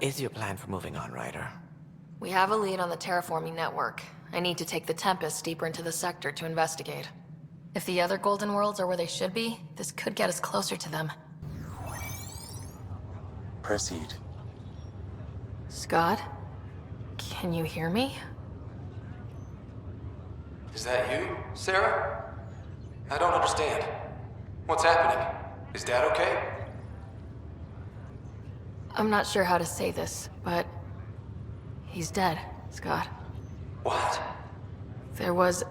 is your plan for moving on, Ryder? We have a lead on the terraforming network. I need to take the Tempest deeper into the sector to investigate. If the other Golden Worlds are where they should be, this could get us closer to them. Proceed. Scott? Can you hear me? Is that you, Sarah? I don't understand. What's happening? Is Dad okay? I'm not sure how to say this, but... he's dead, Scott. What? There was...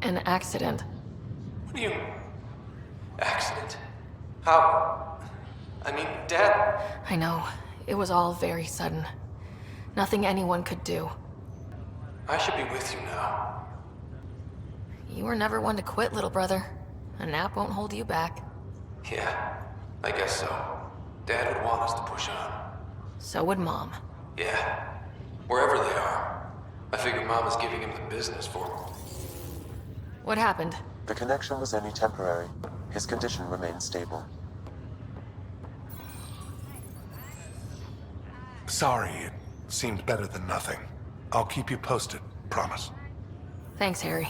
an accident. What do you... accident? How... I mean, Dad... I know. It was all very sudden. Nothing anyone could do. I should be with you now. You were never one to quit, little brother. A nap won't hold you back. Yeah, I guess so. Dad would want us to push on. So would Mom. Yeah, wherever they are. I figure Mom is giving him the business for him. What happened? The connection was only temporary. His condition remains stable. Sorry, it seemed better than nothing. I'll keep you posted, promise. Thanks, Harry.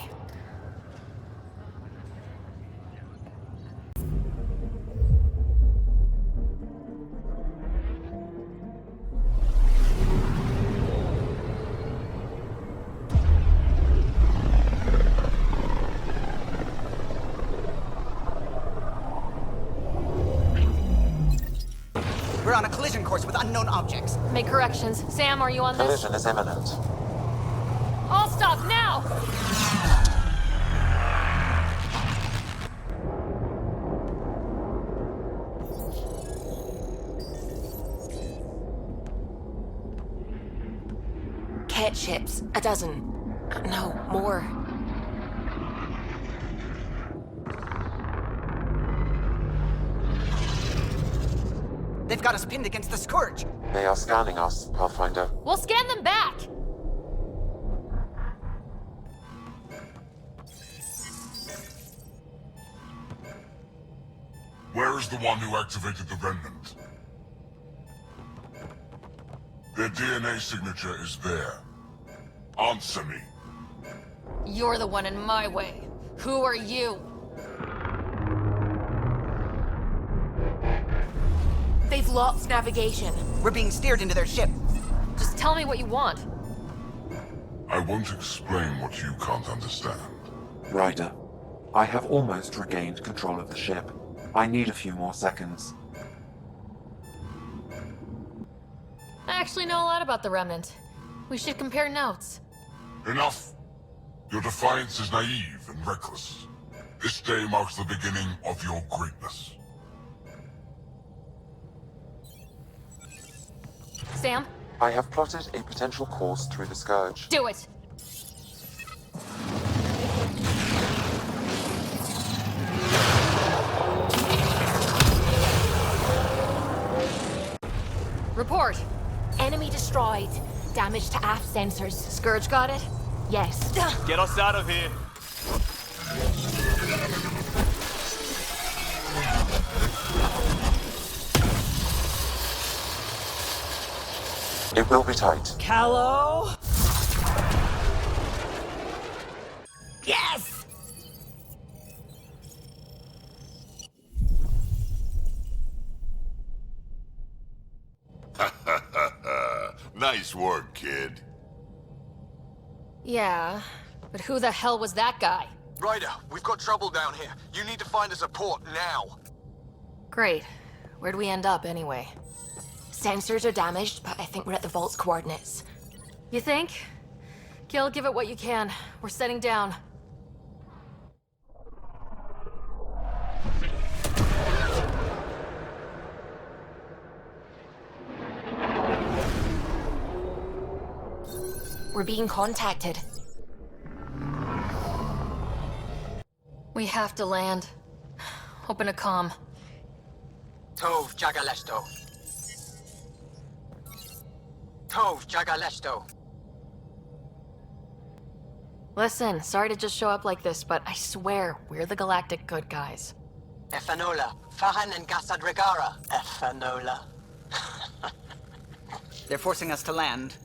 We're on a collision course with unknown objects. Make corrections. Sam, are you on this? Collision is imminent. All stop now! Cat ships. A dozen. No, more. They've got us pinned against the Scourge. They are scanning us, Pathfinder. We'll scan them back! Where is the one who activated the Remnant? Their DNA signature is there. Answer me. You're the one in my way. Who are you? They've lost navigation. We're being steered into their ship. Just tell me what you want. I won't explain what you can't understand. Ryder, I have almost regained control of the ship. I need a few more seconds. I actually know a lot about the Remnant. We should compare notes. Enough! Your defiance is naive and reckless. This day marks the beginning of your greatness. Sam, I have plotted a potential course through the Scourge. do it! Report. Enemy destroyed. Damage to aft sensors. Scourge got it? Yes. Get us out of here. It will be tight. Callow? Yes! Nice work, kid. Yeah, but who the hell was that guy? Ryder, we've got trouble down here. You need to find us a port now. Great. Where'd we end up, anyway? Sensors are damaged, but I think we're at the vault's coordinates. You think? Gil, give it what you can. We're setting down. We're being contacted. We have to land. Open a comm. Tov Jagalesto. Tov Jagalesto. Listen, sorry to just show up like this, but I swear, we're the galactic good guys. Efanola. Fahan and Gasadregara. Efanola. They're forcing us to land.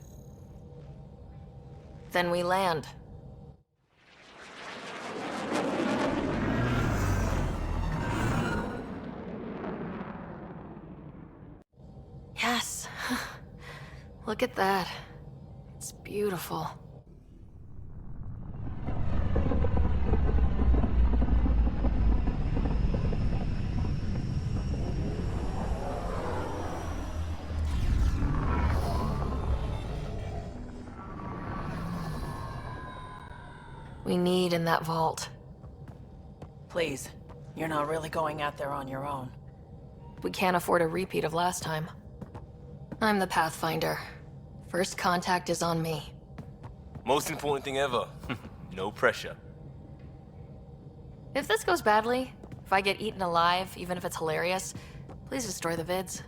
Then we land. Yes. Look at that. It's beautiful. We need in that vault. Please, you're not really going out there on your own. We can't afford a repeat of last time. I'm the Pathfinder. First contact is on me. Most important thing ever. No pressure. If this goes badly, if I get eaten alive, even if it's hilarious, please destroy the vids.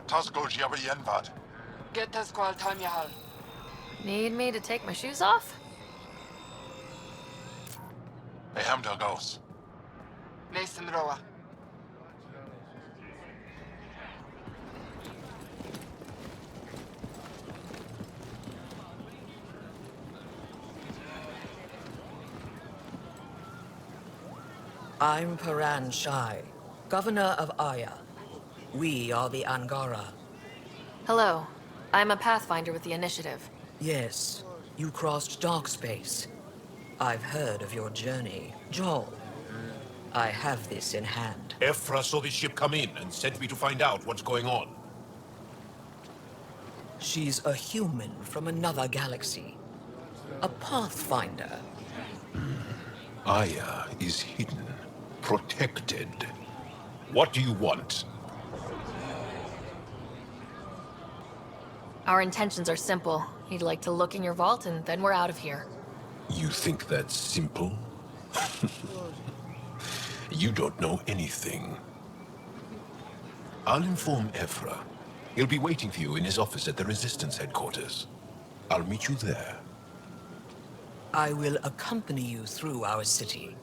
Tasgo jabba yenvat. Get the squall time you have. Need me to take my shoes off? Hamdel goes. Mason Roa. I'm Paran Shai, Governor of Aya. We are the Angara. Hello. I'm a Pathfinder with the Initiative. Yes, you crossed dark space. I've heard of your journey, Joel. I have this in hand. Ephra saw this ship come in and sent me to find out what's going on. She's a human from another galaxy. A Pathfinder. Aya is hidden, protected. What do you want? Our intentions are simple. He'd like to look in your vault, and then we're out of here. You think that's simple? You don't know anything. I'll inform Ephra. He'll be waiting for you in his office at the Resistance headquarters. I'll meet you there. I will accompany you through our city.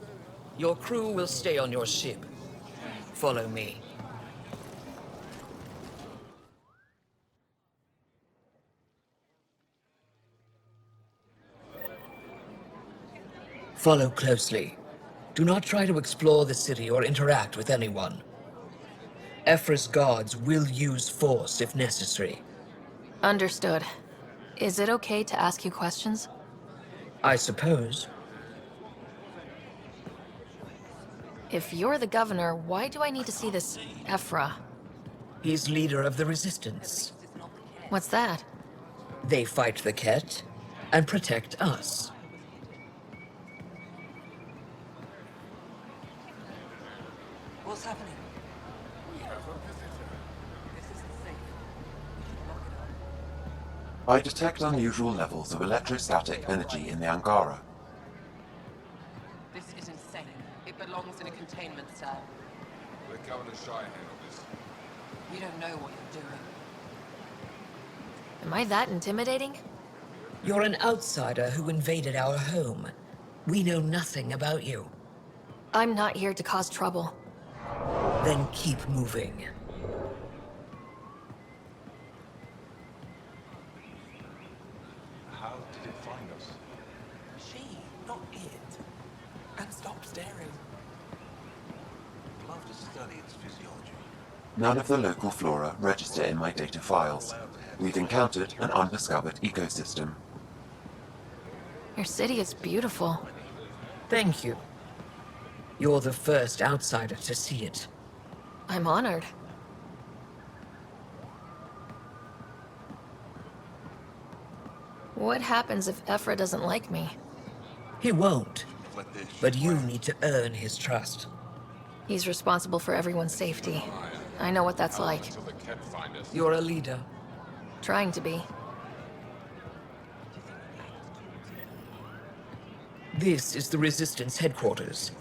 Your crew will stay on your ship. Follow me. Follow closely. Do not try to explore the city or interact with anyone. Ephra's guards will use force if necessary. Understood. Is it okay to ask you questions? I suppose. If you're the governor, why do I need to see this Ephra? He's leader of the Resistance. What's that? They fight the Ket and protect us. What's happening? I detect unusual levels of electrostatic energy in the Angara. This is insane. It belongs in a containment cell. Let Governor Shai handle this. You don't know what you're doing. Am I that intimidating? You're an outsider who invaded our home. We know nothing about you. I'm not here to cause trouble. Then keep moving. How did it find us? She, not it. And stop staring. I'd love to study its physiology. None of the local flora register in my data files. We've encountered an undiscovered ecosystem. Your city is beautiful. Thank you. You're the first outsider to see it. I'm honored. What happens if Ephra doesn't like me? He won't. But you need to earn his trust. He's responsible for everyone's safety. I know what that's like. You're a leader. Trying to be. This is the Resistance headquarters.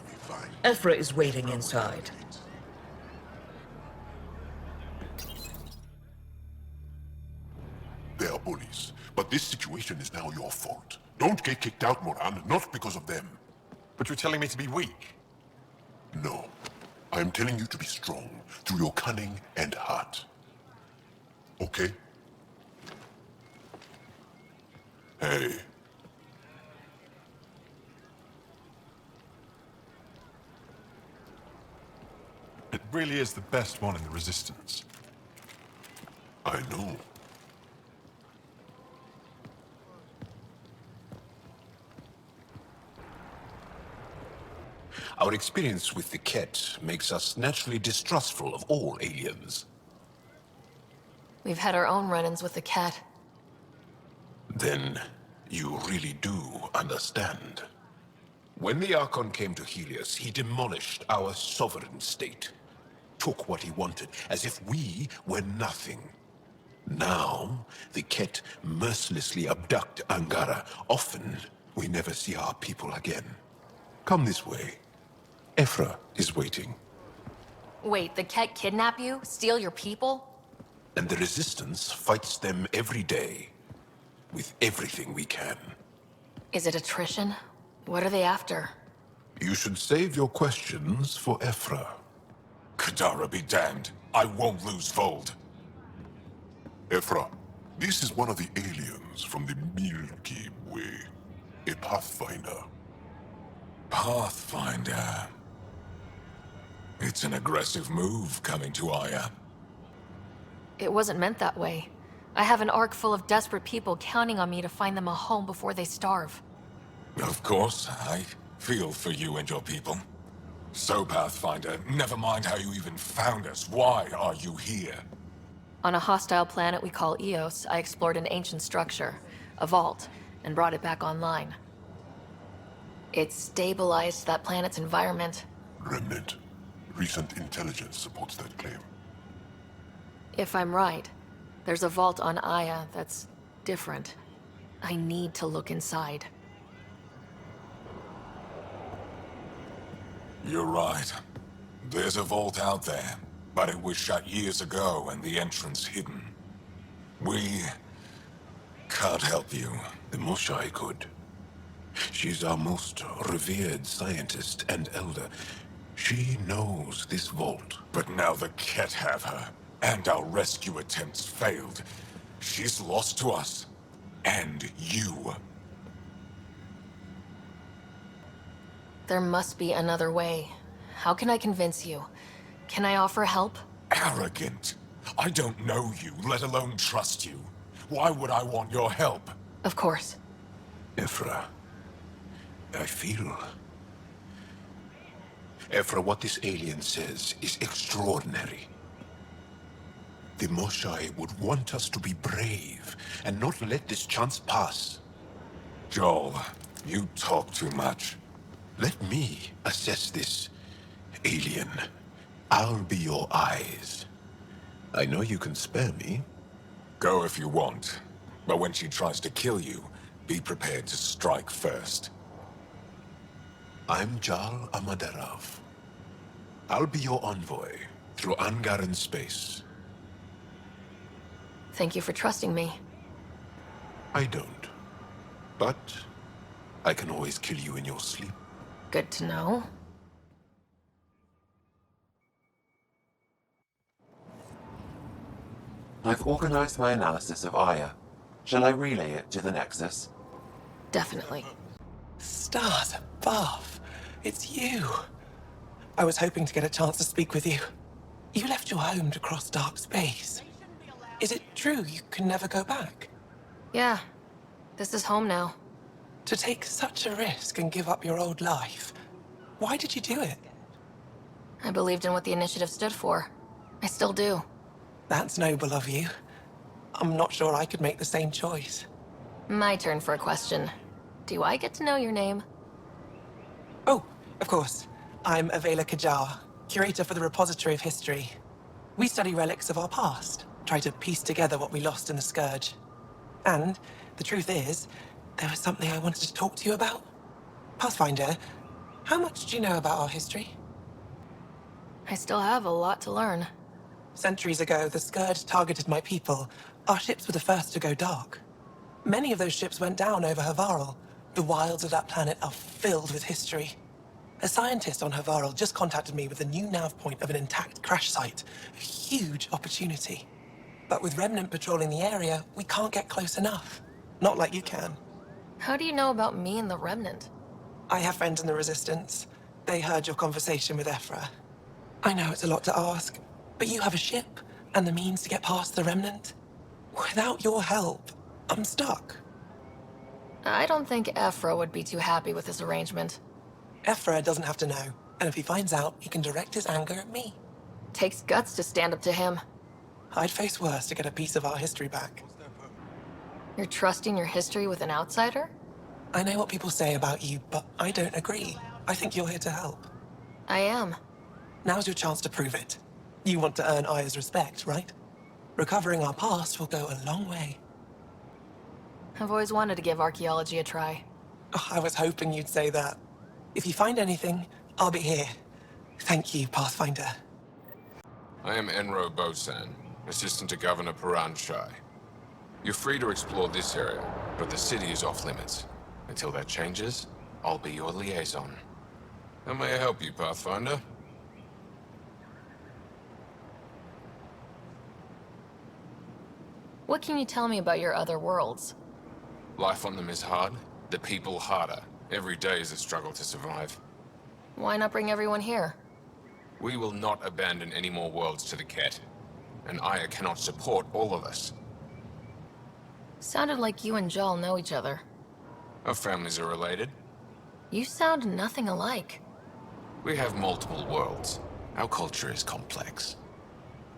Ephra is waiting inside. bullies, but this situation is now your fault. Don't get kicked out, Moran, not because of them. But you're telling me to be weak? No. I'm telling you to be strong through your cunning and heart. Okay? Hey. It really is the best one in the Resistance. I know. Our experience with the Ket makes us naturally distrustful of all aliens. We've had our own run-ins with the cat. Then you really do understand. When the Archon came to Helios, he demolished our sovereign state. Took what he wanted, as if we were nothing. Now, the Ket mercilessly abduct Angara. Often, we never see our people again. Come this way. Ephra is waiting. Wait, the cat kidnap you? Steal your people? And the Resistance fights them every day. With everything we can. Is it attrition? What are they after? You should save your questions for Ephra. Kadara be damned. I won't lose Vold. Ephra, this is one of the aliens from the Milky Way. A Pathfinder. Pathfinder. It's an aggressive move coming to Aya. It wasn't meant that way. I have an ark full of desperate people counting on me to find them a home before they starve. Of course, I feel for you and your people. So, Pathfinder, never mind how you even found us. Why are you here? On a hostile planet we call Eos, I explored an ancient structure, a vault, and brought it back online. It stabilized that planet's environment. Remnant. Recent intelligence supports that claim. If I'm right, there's a vault on Aya that's different. I need to look inside. You're right. There's a vault out there, but it was shut years ago and the entrance hidden. We can't help you. The Moshai could. She's our most revered scientist and elder. She knows this vault. But now the Ket have her, and our rescue attempts failed. She's lost to us. And you. There must be another way. How can I convince you? Can I offer help? Arrogant. I don't know you, let alone trust you. Why would I want your help? Of course. Ephra, I feel... Ephra, what this alien says is extraordinary. The Moshai would want us to be brave and not let this chance pass. Joel, you talk too much. Let me assess this, alien. I'll be your eyes. I know you can spare me. Go if you want. But when she tries to kill you, be prepared to strike first. I'm Jal Amaderav. I'll be your envoy through Angaran space. Thank you for trusting me. I don't. But I can always kill you in your sleep. Good to know. I've organized my analysis of Aya. Shall I relay it to the Nexus? Definitely. Stars above. It's you. I was hoping to get a chance to speak with you. You left your home to cross dark space. Is it true you can never go back? Yeah. This is home now. To take such a risk and give up your old life, why did you do it? I believed in what the Initiative stood for. I still do. That's noble of you. I'm not sure I could make the same choice. My turn for a question. Do I get to know your name? Oh, of course. I'm Avela Kajar, curator for the Repository of History. We study relics of our past, try to piece together what we lost in the Scourge. And the truth is, there was something I wanted to talk to you about. Pathfinder, how much do you know about our history? I still have a lot to learn. Centuries ago, the Scourge targeted my people, Our ships were the first to go dark. Many of those ships went down over Havarl. The wilds of that planet are filled with history. A scientist on Havarl just contacted me with a new nav point of an intact crash site. A huge opportunity. But with Remnant patrolling the area, we can't get close enough. Not like you can. How do you know about me and the Remnant? I have friends in the Resistance. They heard your conversation with Ephra. I know it's a lot to ask, but you have a ship and the means to get past the Remnant. Without your help, I'm stuck. I don't think Ephra would be too happy with this arrangement. Ephra doesn't have to know, and if he finds out, he can direct his anger at me. Takes guts to stand up to him. I'd face worse to get a piece of our history back. You're trusting your history with an outsider? I know what people say about you, but I don't agree. I think you're here to help. I am. Now's your chance to prove it. You want to earn Aya's respect, right? Recovering our past will go a long way. I've always wanted to give archaeology a try. Oh, I was hoping you'd say that. If you find anything, I'll be here. Thank you, Pathfinder. I am Enro Bosan, assistant to Governor Paran Shai. You're free to explore this area, but the city is off limits. Until that changes, I'll be your liaison. How may I help you, Pathfinder? What can you tell me about your other worlds? Life on them is hard, the people harder. Every day is a struggle to survive. Why not bring everyone here? We will not abandon any more worlds to the Ket. And Aya cannot support all of us. Sounded like you and Jal know each other. Our families are related. You sound nothing alike. We have multiple worlds. Our culture is complex.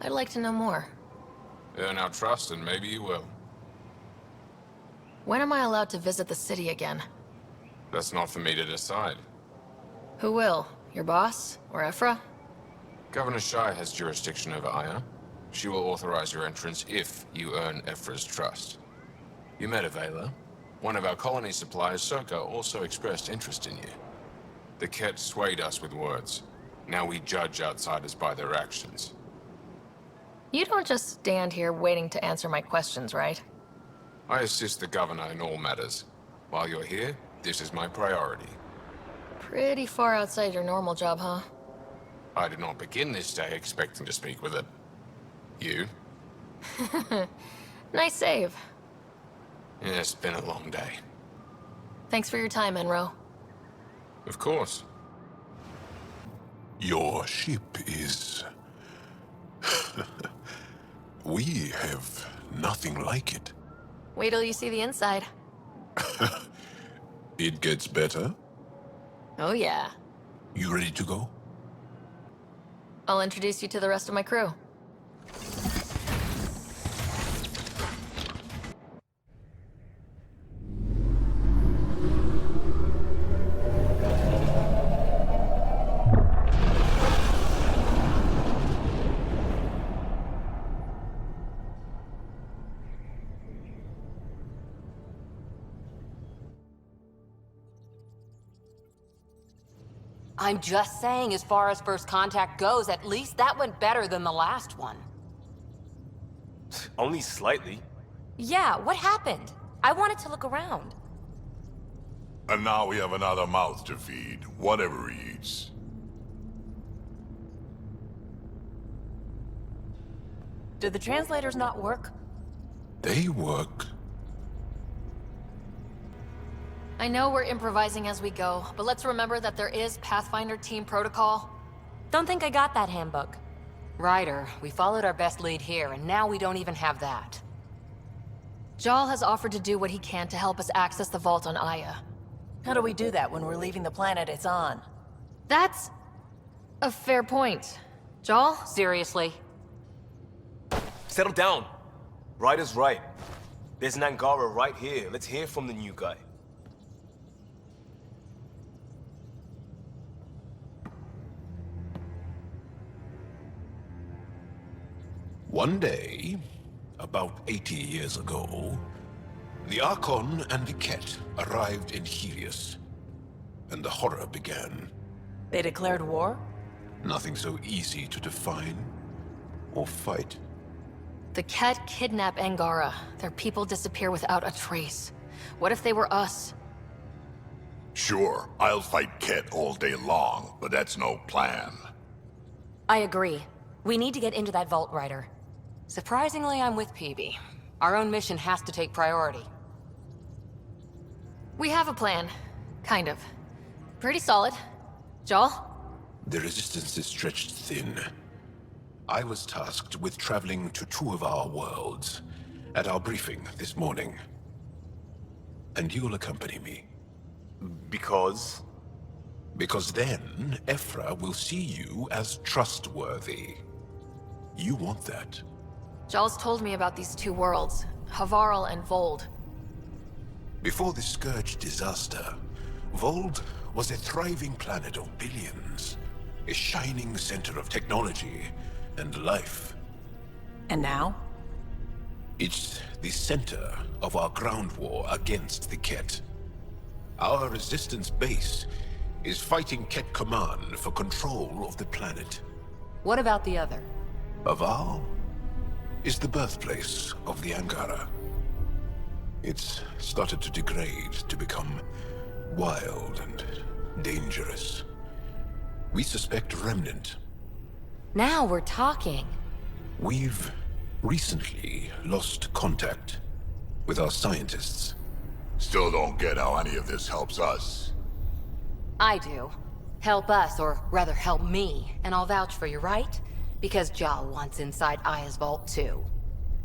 I'd like to know more. Earn our trust and maybe you will. When am I allowed to visit the city again? That's not for me to decide. Who will? Your boss? Or Ephra? Governor Shai has jurisdiction over Aya. She will authorize your entrance if you earn Ephra's trust. You met Avela. One of our colony suppliers, Soka, also expressed interest in you. The Ket swayed us with words. Now we judge outsiders by their actions. You don't just stand here waiting to answer my questions, right? I assist the governor in all matters. While you're here, this is my priority. Pretty far outside your normal job, huh? I did not begin this day expecting to speak with it. You? Nice save. Yeah, it's been a long day. Thanks for your time, Enro. Of course. Your ship is... We have nothing like it. Wait till you see the inside. It gets better. Oh yeah. You ready to go? I'll introduce you to the rest of my crew. I'm just saying, as far as first contact goes, at least that went better than the last one. Only slightly. Yeah, what happened? I wanted to look around. And now we have another mouth to feed, whatever he eats. Did the translators not work? They work. I know we're improvising as we go, but let's remember that there is Pathfinder team protocol. Don't think I got that handbook. Ryder, we followed our best lead here, and now we don't even have that. Jal has offered to do what he can to help us access the vault on Aya. How do we do that when we're leaving the planet it's on? That's a fair point. Jal? Seriously? Settle down. Ryder's right. There's an Angara right here. Let's hear from the new guy. One day, about 80 years ago, the Archon and the Ket arrived in Helios, and the horror began. They declared war? Nothing so easy to define or fight. The Ket kidnap Angara. Their people disappear without a trace. What if they were us? Sure, I'll fight Ket all day long, but that's no plan. I agree. We need to get into that vault, Ryder. Surprisingly, I'm with PB. Our own mission has to take priority. We have a plan. Kind of. Pretty solid. Joel? The resistance is stretched thin. I was tasked with traveling to 2 of our worlds at our briefing this morning. And you'll accompany me. Because? Because then, Ephra will see you as trustworthy. You want that. Joel's told me about these 2 worlds, Havarl and Vold. Before the Scourge disaster, Vold was a thriving planet of billions. A shining center of technology and life. And now? It's the center of our ground war against the Ket. Our resistance base is fighting Ket Command for control of the planet. What about the other? Havarl is the birthplace of the Angara. It's started to degrade, to become wild and dangerous. We suspect Remnant. Now we're talking. We've recently lost contact with our scientists. Still don't get how any of this helps us. I do. Help us, or rather help me, and I'll vouch for you, right? Because Jal wants inside Aya's vault too.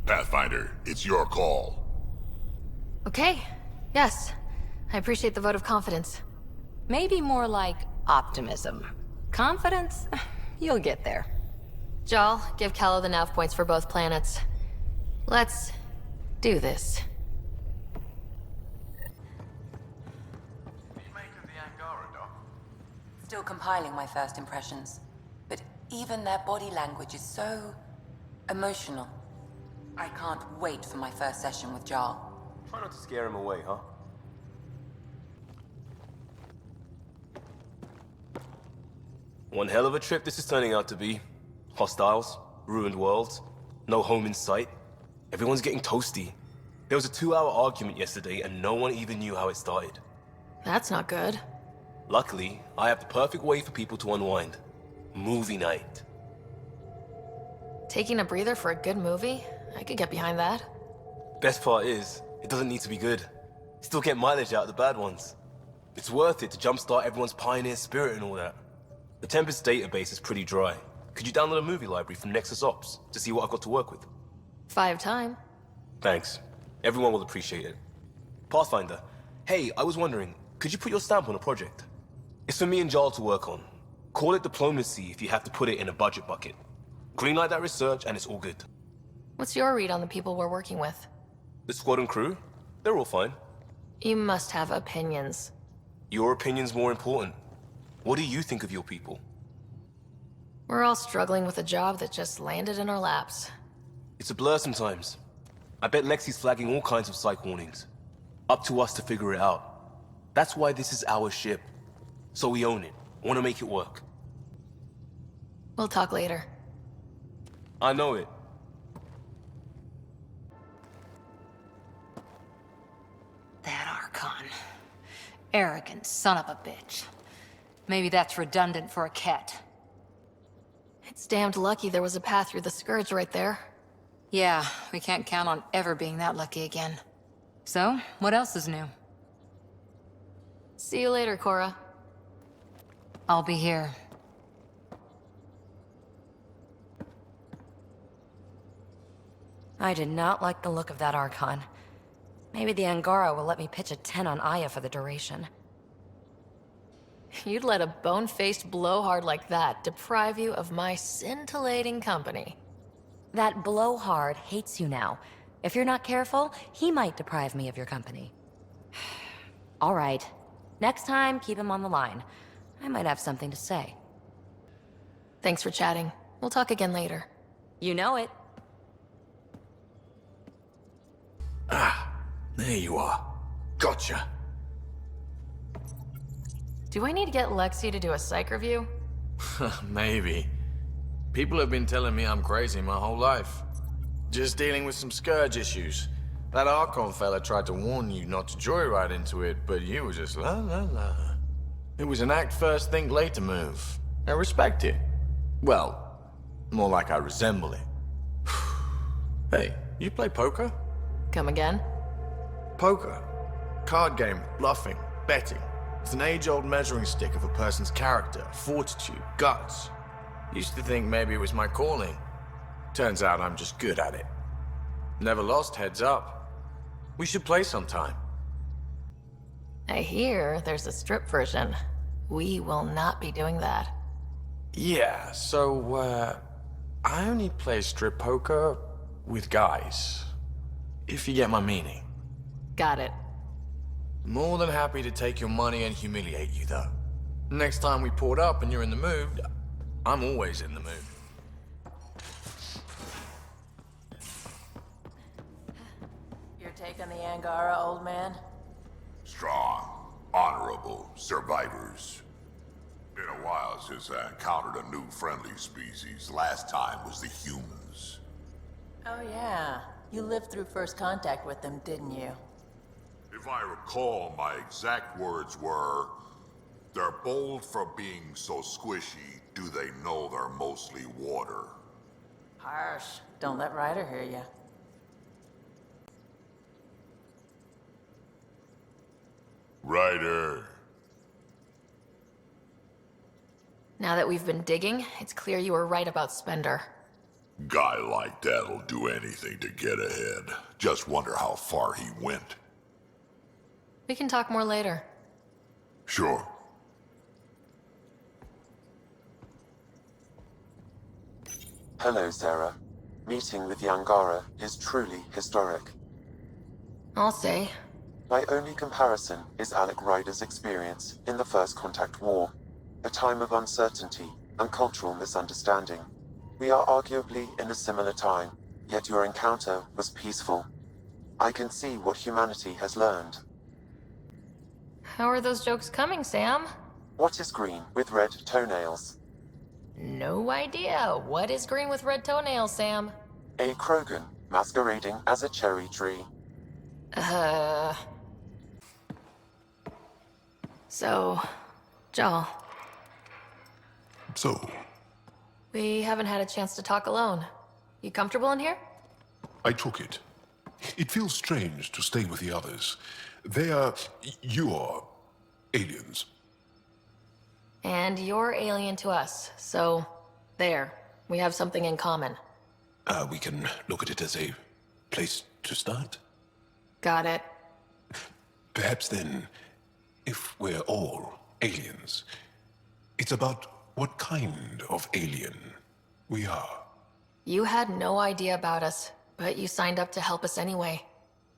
Pathfinder, it's your call. Okay. Yes. I appreciate the vote of confidence. Maybe more like optimism. Confidence? You'll get there. Jal, give Callow the nav points for both planets. Let's do this. Still compiling my first impressions. But even their body language is so emotional. I can't wait for my first session with Jarl. Try not to scare him away, huh? One hell of a trip this is turning out to be. Hostiles, ruined worlds, no home in sight. Everyone's getting toasty. There was a 2-hour argument yesterday and no one even knew how it started. That's not good. Luckily, I have the perfect way for people to unwind. Movie night. Taking a breather for a good movie? I could get behind that. Best part is, it doesn't need to be good. Still get mileage out of the bad ones. It's worth it to jumpstart everyone's pioneer spirit and all that. The Tempest database is pretty dry. Could you download a movie library from Nexus Ops to see what I've got to work with? 5 time. Thanks. Everyone will appreciate it. Pathfinder, hey, I was wondering, could you put your stamp on a project? It's for me and Jarl to work on. Call it diplomacy if you have to put it in a budget bucket. Greenlight that research and it's all good. What's your read on the people we're working with? The squad and crew? They're all fine. You must have opinions. Your opinion's more important. What do you think of your people? We're all struggling with a job that just landed in our laps. It's a blur sometimes. I bet Lexi's flagging all kinds of psych warnings. Up to us to figure it out. That's why this is our ship. So we own it. Want to make it work. We'll talk later. I know it. That Archon. Arrogant son of a bitch. Maybe that's redundant for a Ket. It's damned lucky there was a path through the Scourge right there. Yeah, we can't count on ever being that lucky again. So, what else is new? See you later, Cora. I'll be here. I did not like the look of that Archon. Maybe the Angara will let me pitch a 10 on Aya for the duration. You'd let a bone-faced blowhard like that deprive you of my scintillating company. That blowhard hates you now. If you're not careful, he might deprive me of your company. All right. Next time, keep him on the line. I might have something to say. Thanks for chatting. We'll talk again later. You know it. There you are. Gotcha. Do I need to get Lexi to do a psych review? Maybe. People have been telling me I'm crazy my whole life. Just dealing with some Scourge issues. That Archon fella tried to warn you not to joyride into it, but you were just la la la. It was an act first, think later move. I respect it. Well, more like I resemble it. Hey, you play poker? Come again? Poker. Card game, bluffing, betting. It's an age-old measuring stick of a person's character, fortitude, guts. Used to think maybe it was my calling. Turns out I'm just good at it. Never lost, heads up. We should play sometime. I hear there's a strip version. We will not be doing that. Yeah, so, I only play strip poker with guys. If you get my meaning. Got it. More than happy to take your money and humiliate you, though. Next time we port up and you're in the mood, I'm always in the mood. You're taking the Angara, old man? Strong, honorable survivors. Been a while since I encountered a new friendly species. Last time was the humans. Oh yeah. You lived through first contact with them, didn't you? If I recall, my exact words were, "They're bold for being so squishy, do they know they're mostly water?" Harsh. Don't let Ryder hear you. Ryder. Now that we've been digging, it's clear you were right about Spender. Guy like that'll do anything to get ahead. Just wonder how far he went. We can talk more later. Sure. Hello, Sarah. Meeting with the Angara is truly historic. I'll say. My only comparison is Alec Ryder's experience in the First Contact War, a time of uncertainty and cultural misunderstanding. We are arguably in a similar time, yet your encounter was peaceful. I can see what humanity has learned. How are those jokes coming, Sam? What is green with red toenails? No idea. What is green with red toenails, Sam? A Krogan masquerading as a cherry tree. So, Joel. So, We haven't had a chance to talk alone. You comfortable in here? I took it. It feels strange to stay with the others. They are... you're... aliens. And you're alien to us, so... there. We have something in common. We can look at it as a place to start. Got it. Perhaps then, if we're all aliens, it's about what kind of alien we are. You had no idea about us, but you signed up to help us anyway.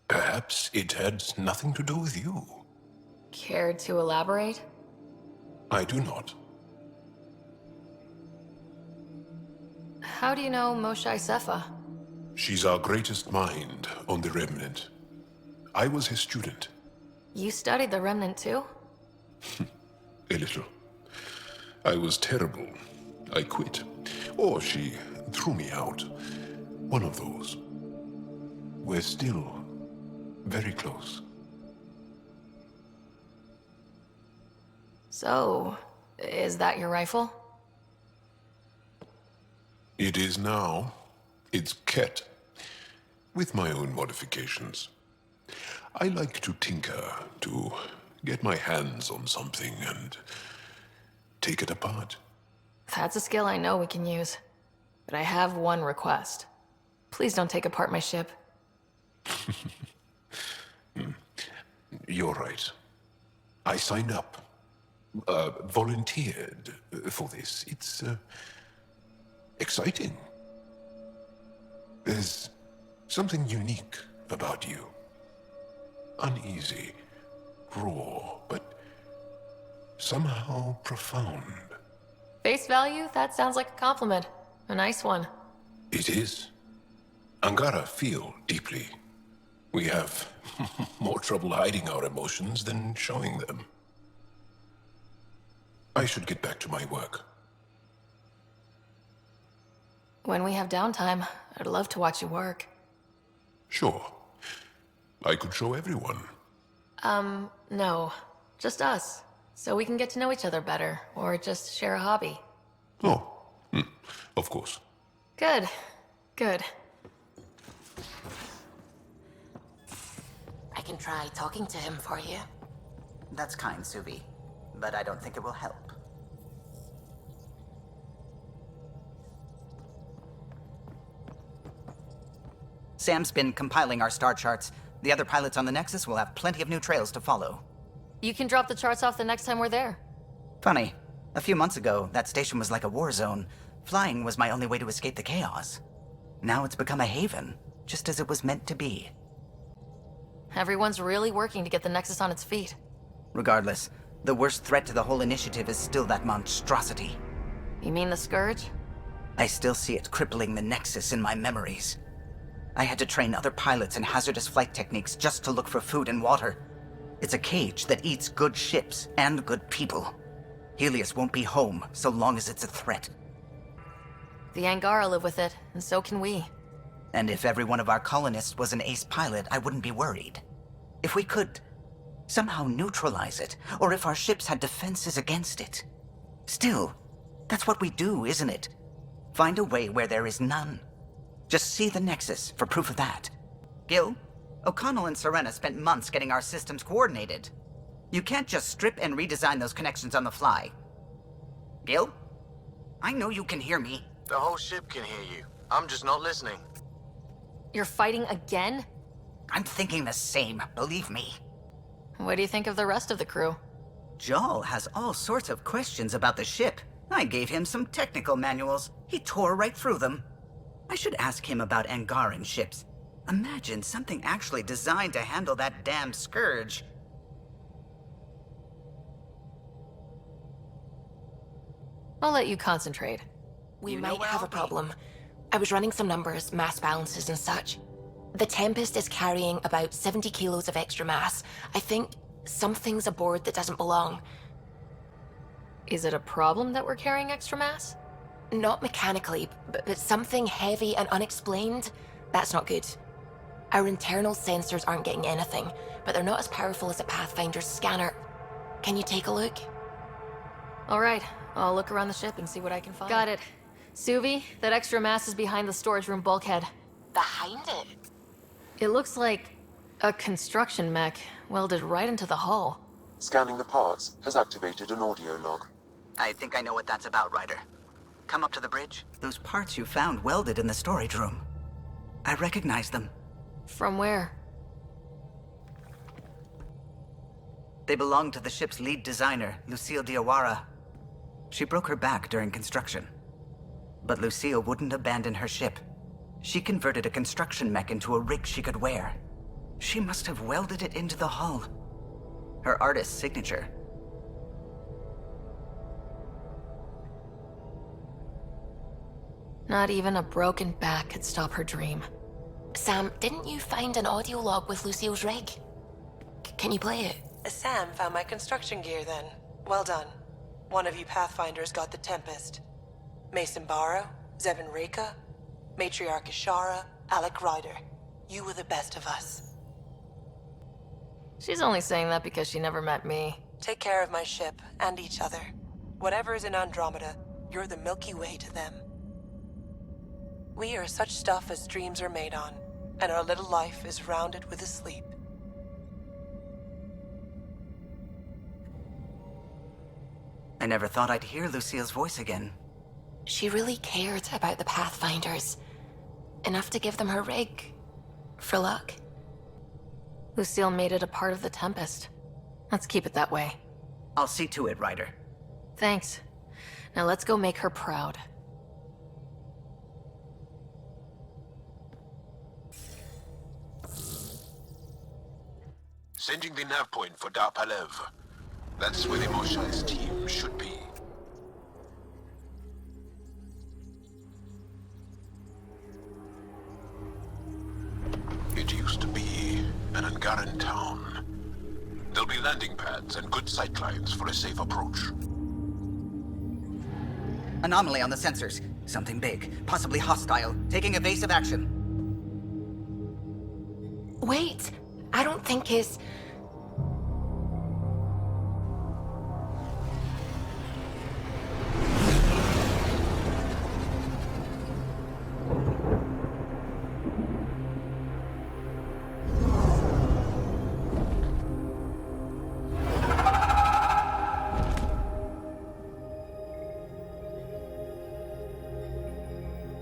Perhaps it had nothing to do with you. Care to elaborate? I do not. How do you know Moshae Sefa? She's our greatest mind on the Remnant. I was his student. You studied the Remnant too? A little. I was terrible. I quit. Or she threw me out. One of those. We're still very close. So, is that your rifle? It is now. It's Ket. With my own modifications. I like to tinker, to get my hands on something and take it apart. That's a skill I know we can use. But I have one request. Please don't take apart my ship. You're right. I signed up. Volunteered for this. It's, exciting. There's something unique about you. Uneasy, raw, but somehow profound. Face value? That sounds like a compliment. A nice one. It is. Angara feel deeply. We have more trouble hiding our emotions than showing them. I should get back to my work. When we have downtime, I'd love to watch you work. Sure. I could show everyone. No. Just us. So we can get to know each other better, or just share a hobby. Oh, of course. Good. Good. I can try talking to him for you. That's kind, Suvi, but I don't think it will help. Sam's been compiling our star charts. The other pilots on the Nexus will have plenty of new trails to follow. You can drop the charts off the next time we're there. Funny, a few months ago, that station was like a war zone. Flying was my only way to escape the chaos. Now it's become a haven, just as it was meant to be. Everyone's really working to get the Nexus on its feet. Regardless, the worst threat to the whole initiative is still that monstrosity. You mean the Scourge? I still see it crippling the Nexus in my memories. I had to train other pilots in hazardous flight techniques just to look for food and water. It's a cage that eats good ships and good people. Helios won't be home so long as it's a threat. The Angara live with it, and so can we. And if every one of our colonists was an ace pilot, I wouldn't be worried. If we could somehow neutralize it, or if our ships had defenses against it. Still, that's what we do, isn't it? Find a way where there is none. Just see the Nexus for proof of that. Gil, O'Connell and Serena spent months getting our systems coordinated. You can't just strip and redesign those connections on the fly. Gil? I know you can hear me. The whole ship can hear you. I'm just not listening. You're fighting again? I'm thinking the same, believe me. What do you think of the rest of the crew? Jal has all sorts of questions about the ship. I gave him some technical manuals. He tore right through them. I should ask him about Angaran ships. Imagine something actually designed to handle that damn Scourge. I'll let you concentrate. We might have a problem. I was running some numbers, mass balances and such. The Tempest is carrying about 70 kilos of extra mass. I think something's aboard that doesn't belong. Is it a problem that we're carrying extra mass? Not mechanically, but something heavy and unexplained. That's not good. Our internal sensors aren't getting anything, but they're not as powerful as a Pathfinder's scanner. Can you take a look? All right, I'll look around the ship and see what I can find. Got it. Suvi, that extra mass is behind the storage room bulkhead. Behind it? It looks like a construction mech welded right into the hull. Scanning the parts has activated an audio log. I think I know what that's about, Ryder. Come up to the bridge. Those parts you found welded in the storage room. I recognize them. From where? They belong to the ship's lead designer, Lucille Diawara. She broke her back during construction. But Lucille wouldn't abandon her ship. She converted a construction mech into a rig she could wear. She must have welded it into the hull. Her artist's signature. Not even a broken back could stop her dream. Sam, didn't you find an audio log with Lucille's rig? Can you play it? Sam found my construction gear then. Well done. One of you Pathfinders got the Tempest. Mason Barrow, Zevin Reka, Matriarch Ishara, Alec Ryder. You were the best of us. She's only saying that because she never met me. Take care of my ship and each other. Whatever is in Andromeda, you're the Milky Way to them. We are such stuff as dreams are made on, and our little life is rounded with a sleep. I never thought I'd hear Lucille's voice again. She really cared about the Pathfinders. Enough to give them her rig. For luck. Lucille made it a part of the Tempest. Let's keep it that way. I'll see to it, Ryder. Thanks. Now let's go make her proud. Sending the nav point for Darpalev. That's where the Mosha's team should be. It used to be an Angaran town. There'll be landing pads and good sightlines for a safe approach. Anomaly on the sensors. Something big, possibly hostile, taking evasive action. Wait, I don't think his...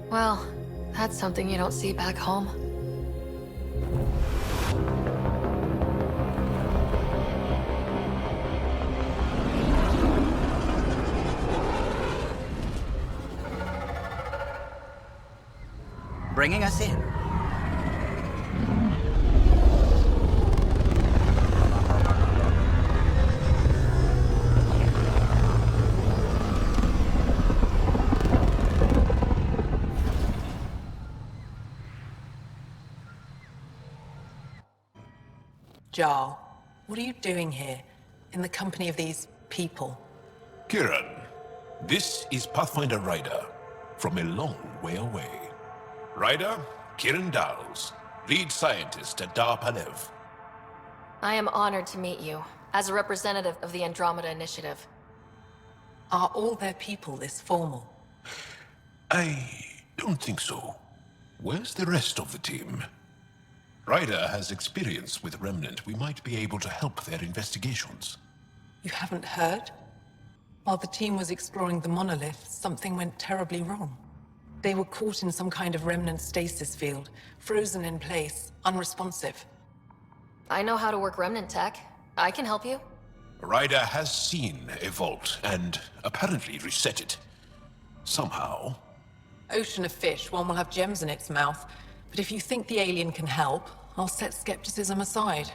Well, that's something you don't see back home. Bringing us in. Jarl, what are you doing here, in the company of these people? Kieran, this is Pathfinder Ryder, from a long way away. Ryder, Kieran Dowles, lead scientist at Dar Palev. I am honored to meet you, as a representative of the Andromeda Initiative. Are all their people this formal? I don't think so. Where's the rest of the team? Ryder has experience with Remnant. We might be able to help their investigations. You haven't heard? While the team was exploring the monolith, something went terribly wrong. They were caught in some kind of remnant stasis field, frozen in place, unresponsive. I know how to work remnant tech. I can help you. Ryder has seen a vault and apparently reset it. Somehow. Ocean of fish, one will have gems in its mouth. But if you think the alien can help, I'll set skepticism aside.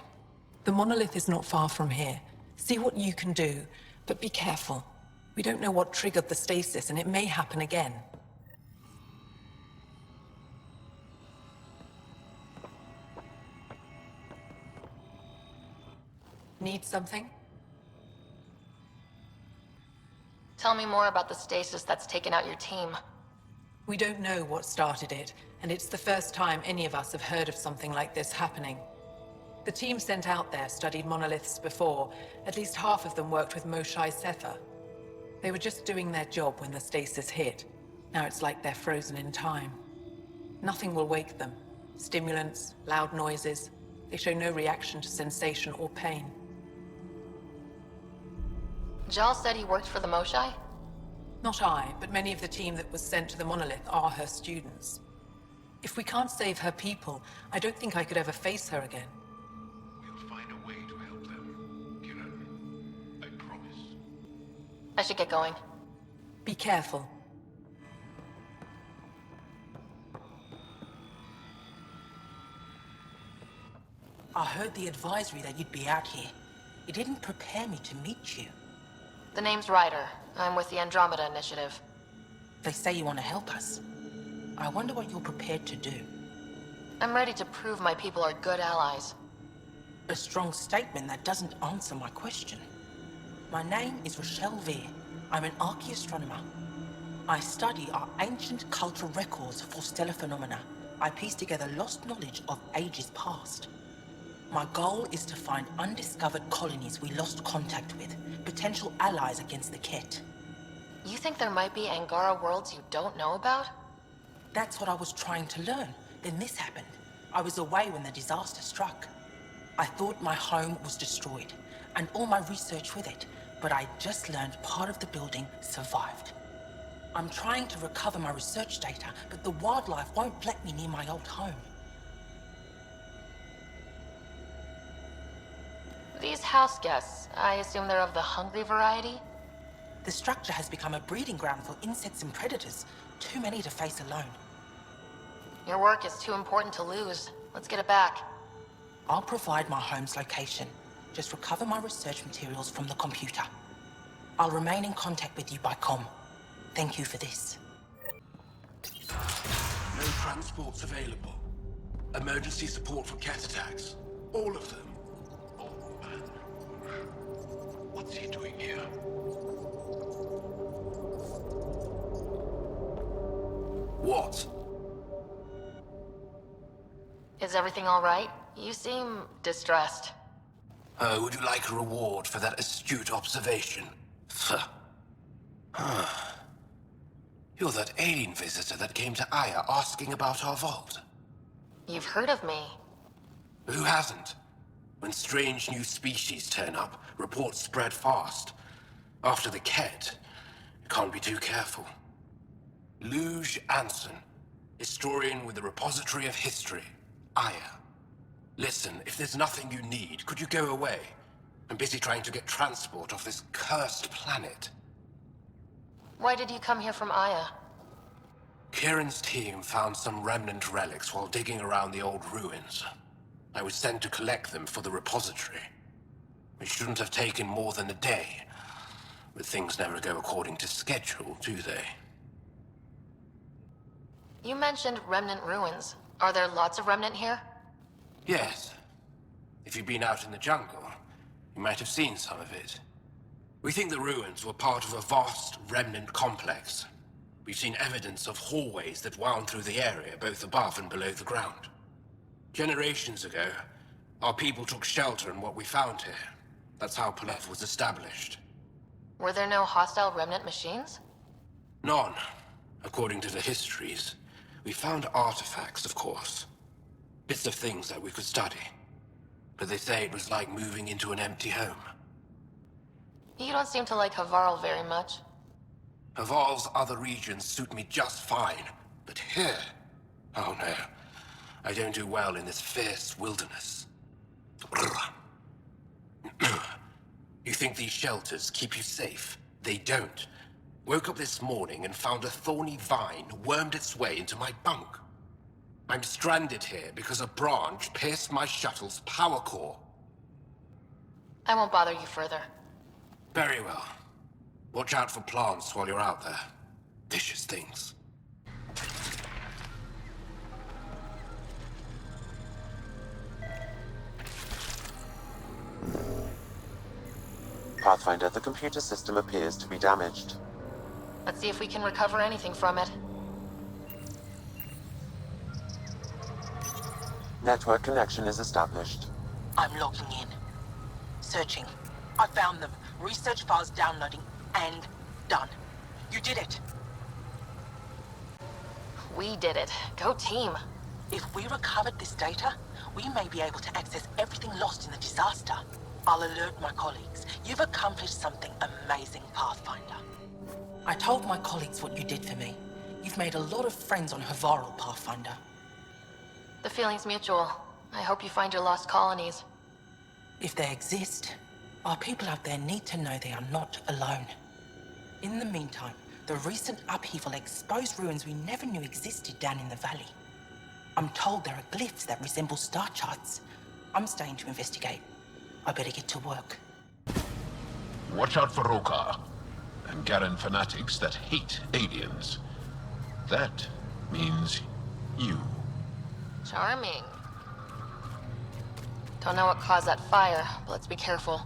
The monolith is not far from here. See what you can do, but be careful. We don't know what triggered the stasis, and it may happen again. Need something? Tell me more about the stasis that's taken out your team. We don't know what started it, and it's the first time any of us have heard of something like this happening. The team sent out there studied monoliths before. At least half of them worked with Moshae Sether. They were just doing their job when the stasis hit. Now it's like they're frozen in time. Nothing will wake them. Stimulants, loud noises. They show no reaction to sensation or pain. Jal said he worked for the Moshae? Not I, but many of the team that was sent to the monolith are her students. If we can't save her people, I don't think I could ever face her again. We'll find a way to help them, Kieran. I promise. I should get going. Be careful. I heard the advisory that you'd be out here. It didn't prepare me to meet you. The name's Ryder. I'm with the Andromeda Initiative. They say you want to help us. I wonder what you're prepared to do. I'm ready to prove my people are good allies. A strong statement that doesn't answer my question. My name is Rochelle Veer. I'm an archaeoastronomer. I study our ancient cultural records for stellar phenomena. I piece together lost knowledge of ages past. My goal is to find undiscovered colonies we lost contact with, potential allies against the Ket. You think there might be Angara worlds you don't know about? That's what I was trying to learn. Then this happened. I was away when the disaster struck. I thought my home was destroyed, and all my research with it, but I just learned part of the building survived. I'm trying to recover my research data, but the wildlife won't let me near my old home. These house guests, I assume they're of the hungry variety? The structure has become a breeding ground for insects and predators. Too many to face alone. Your work is too important to lose. Let's get it back. I'll provide my home's location. Just recover my research materials from the computer. I'll remain in contact with you by comm. Thank you for this. No transports available. Emergency support for cat attacks. All of them. Oh man. What's he doing here? Is everything all right? You seem distressed. Would you like a reward for that astute observation? You're that alien visitor that came to Aya asking about our vault. You've heard of me. Who hasn't? When strange new species turn up, reports spread fast. After the Ket, you can't be too careful. Luge Anson, historian with the Repository of History, Aya. Listen, if there's nothing you need, could you go away? I'm busy trying to get transport off this cursed planet. Why did you come here from Aya? Kieran's team found some remnant relics while digging around the old ruins. I was sent to collect them for the repository. It shouldn't have taken more than a day, but things never go according to schedule, do they? You mentioned remnant ruins. Are there lots of remnant here? Yes. If you've been out in the jungle, you might have seen some of it. We think the ruins were part of a vast remnant complex. We've seen evidence of hallways that wound through the area, both above and below the ground. Generations ago, our people took shelter in what we found here. That's how Palev was established. Were there no hostile remnant machines? None, according to the histories. We found artifacts, of course. Bits of things that we could study. But they say it was like moving into an empty home. You don't seem to like Havarl very much. Havarl's other regions suit me just fine. But here... oh no. I don't do well in this fierce wilderness. You think these shelters keep you safe? They don't. Woke up this morning and found a thorny vine wormed its way into my bunk. I'm stranded here because a branch pierced my shuttle's power core. I won't bother you further. Very well. Watch out for plants while you're out there. Vicious things. Pathfinder, the computer system appears to be damaged. Let's see if we can recover anything from it. Network connection is established. I'm logging in. Searching. I found them. Research files downloading and done. You did it. We did it. Go team. If we recovered this data, we may be able to access everything lost in the disaster. I'll alert my colleagues. You've accomplished something amazing, Pathfinder. I told my colleagues what you did for me. You've made a lot of friends on Havarl, Pathfinder. The feeling's mutual. I hope you find your lost colonies. If they exist, our people out there need to know they are not alone. In the meantime, the recent upheaval exposed ruins we never knew existed down in the valley. I'm told there are glyphs that resemble star charts. I'm staying to investigate. I better get to work. Watch out for Rokar and Garen fanatics that hate aliens. That means you. Charming. Don't know what caused that fire, but let's be careful.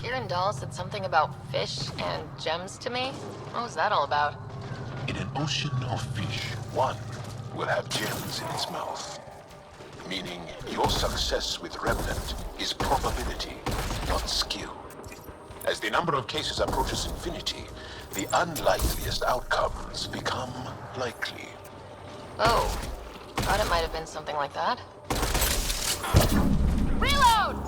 Kieran Dahl said something about fish and gems to me. What was that all about? In an ocean of fish, one will have gems in its mouth. Meaning your success with Remnant is probability, not skill. As the number of cases approaches infinity, the unlikeliest outcomes become likely. Oh, thought it might have been something like that. Reload!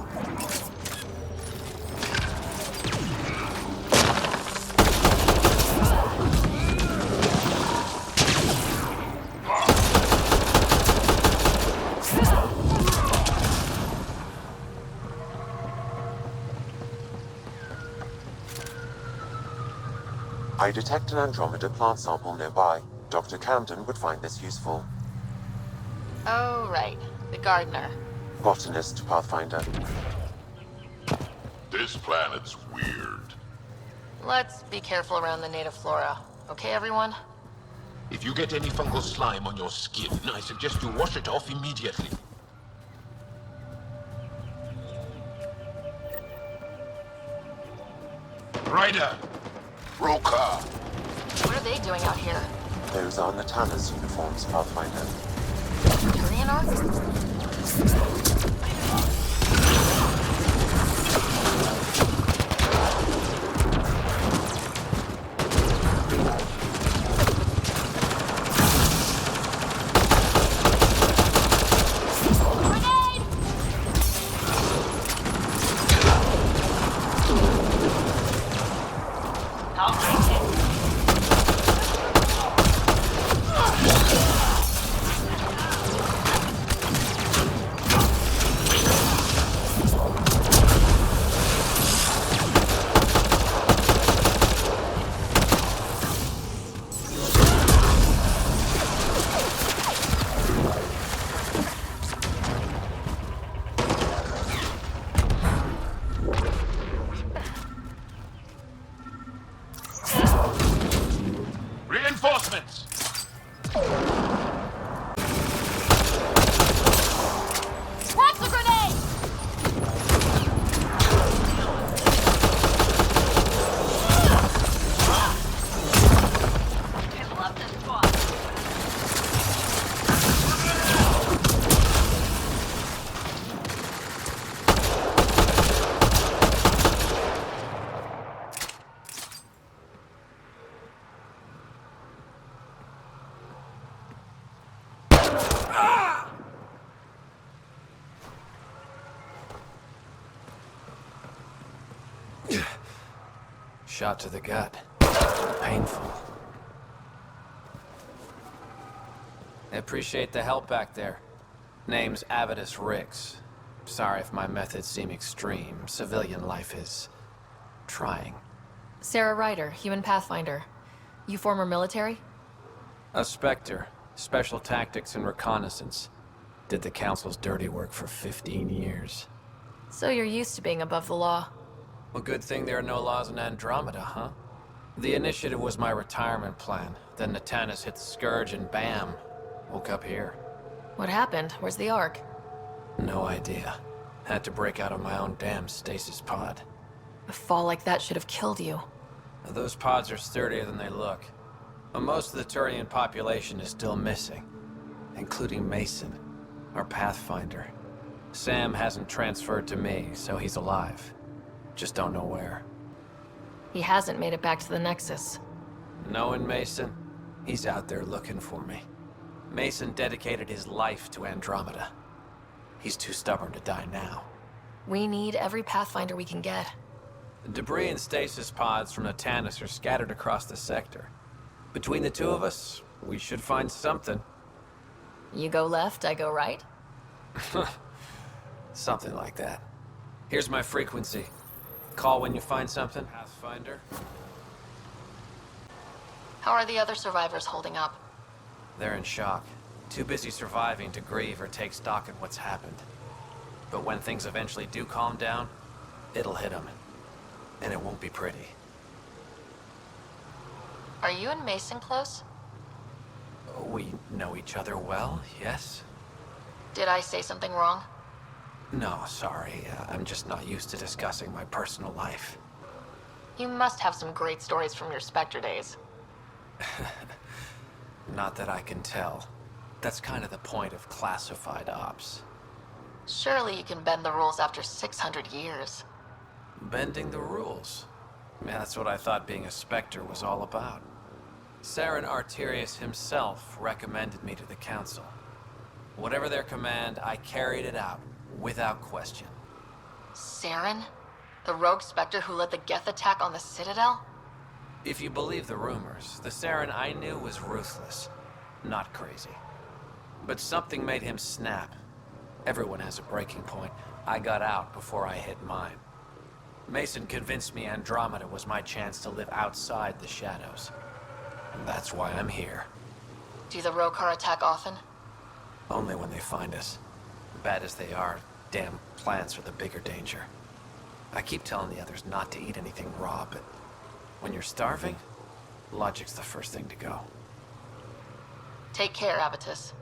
I detect an Andromeda plant sample nearby. Dr. Camden would find this useful. Oh, right. The gardener. Botanist, Pathfinder. This planet's weird. Let's be careful around the native flora. Okay, everyone? If you get any fungal slime on your skin, I suggest you wash it off immediately. Ryder! Rokar! they doing out here? Those are Natana's uniforms, Pathfinder. Turian art? Reinforcements! What's the grenade? Fill up the squad. Shot to the gut. Painful. I appreciate the help back there. Name's Avitus Rix. Sorry if my methods seem extreme. Civilian life is trying. Sarah Ryder, human pathfinder. You former military? A Spectre. Special tactics and reconnaissance. Did the Council's dirty work for 15 years. So you're used to being above the law. Well, good thing there are no laws in Andromeda, huh? The initiative was my retirement plan. Then Natanus hit the Scourge and bam, woke up here. What happened? Where's the Ark? No idea. Had to break out of my own damn stasis pod. A fall like that should have killed you. Those pods are sturdier than they look. But most of the Turian population is still missing, including Mason, our pathfinder. Sam hasn't transferred to me, so he's alive. Just don't know where. He hasn't made it back to the Nexus. Knowing Mason, he's out there looking for me. Mason dedicated his life to Andromeda. He's too stubborn to die now. We need every pathfinder we can get. Debris and stasis pods from Natanus are scattered across the sector. Between the two of us, we should find something. You go left, I go right? Something like that. Here's my frequency. Call when you find something, Pathfinder. How are the other survivors holding up? They're in shock. Too busy surviving to grieve or take stock in what's happened. But when things eventually do calm down, it'll hit them. And it won't be pretty. Are you and Mason close? We know each other well, yes? Did I say something wrong? No, sorry. I'm just not used to discussing my personal life. You must have some great stories from your Spectre days. Not that I can tell. That's kind of the point of classified ops. Surely you can bend the rules after 600 years. Bending the rules? Man, that's what I thought being a Spectre was all about. Saren Arterius himself recommended me to the Council. Whatever their command, I carried it out, without question. Saren? The rogue Spectre who led the Geth attack on the Citadel? If you believe the rumors, the Saren I knew was ruthless, not crazy. But something made him snap. Everyone has a breaking point. I got out before I hit mine. Mason convinced me Andromeda was my chance to live outside the shadows. And that's why I'm here. Do the Rokar attack often? Only when they find us. Bad as they are, damn plants are the bigger danger. I keep telling the others not to eat anything raw, but when you're starving, logic's the first thing to go. Take care, Avitus.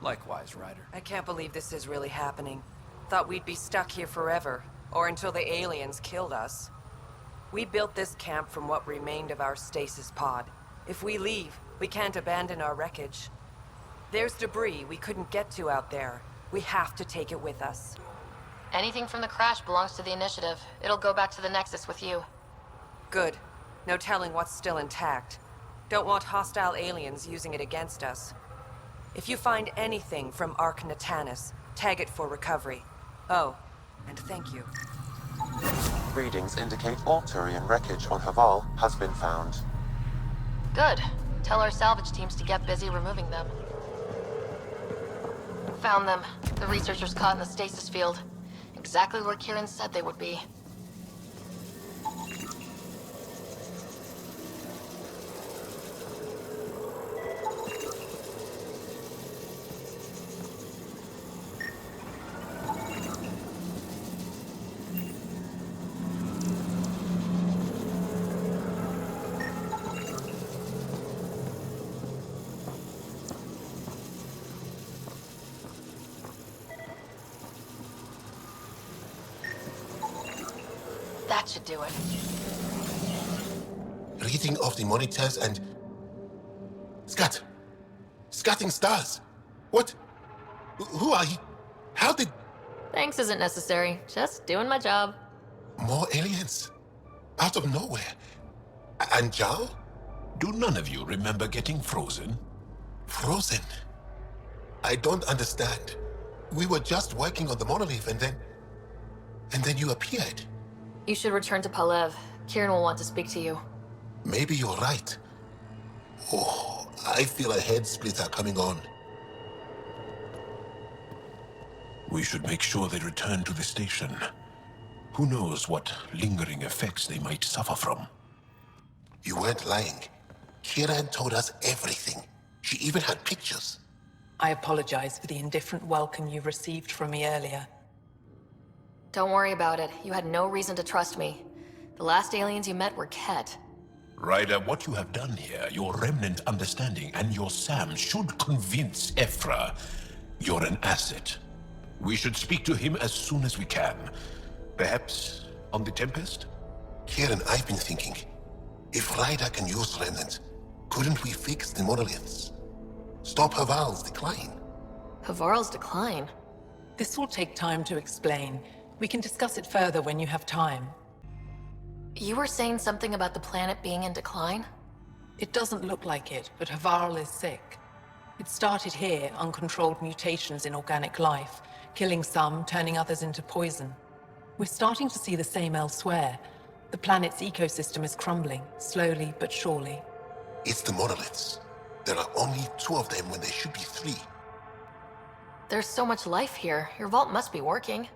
Likewise, Ryder. I can't believe this is really happening. Thought we'd be stuck here forever, or until the aliens killed us. We built this camp from what remained of our stasis pod. If we leave, we can't abandon our wreckage. There's debris we couldn't get to out there. We have to take it with us. Anything from the crash belongs to the Initiative. It'll go back to the Nexus with you. Good. No telling what's still intact. Don't want hostile aliens using it against us. If you find anything from Ark Natanus, tag it for recovery. Oh, and thank you. Readings indicate all Turian wreckage on Haval has been found. Good. Tell our salvage teams to get busy removing them. Found them. The researchers caught in the stasis field. Exactly where Kieran said they would be. That should do it. Reading of the monitors and... Scat! Scatting stars! What? Who are you? How did... Thanks isn't necessary. Just doing my job. More aliens? Out of nowhere? And Jal? Do none of you remember getting frozen? Frozen? I don't understand. We were just working on the monolith and then you appeared. You should return to Palev. Kieran will want to speak to you. Maybe you're right. Oh, I feel a head splitter coming on. We should make sure they return to the station. Who knows what lingering effects they might suffer from. You weren't lying. Kieran told us everything. She even had pictures. I apologize for the indifferent welcome you received from me earlier. Don't worry about it. You had no reason to trust me. The last aliens you met were Ket. Ryder, what you have done here, your remnant understanding and your Sam should convince Ephra you're an asset. We should speak to him as soon as we can. Perhaps on the Tempest? Kieran, I've been thinking. If Ryder can use remnant, couldn't we fix the monoliths? Stop Haval's decline? Havarl's decline? This will take time to explain. We can discuss it further when you have time. You were saying something about the planet being in decline? It doesn't look like it, but Havarl is sick. It started here, uncontrolled mutations in organic life, killing some, turning others into poison. We're starting to see the same elsewhere. The planet's ecosystem is crumbling, slowly but surely. It's the monoliths. There are only 2 of them when there should be 3. There's so much life here. Your vault must be working.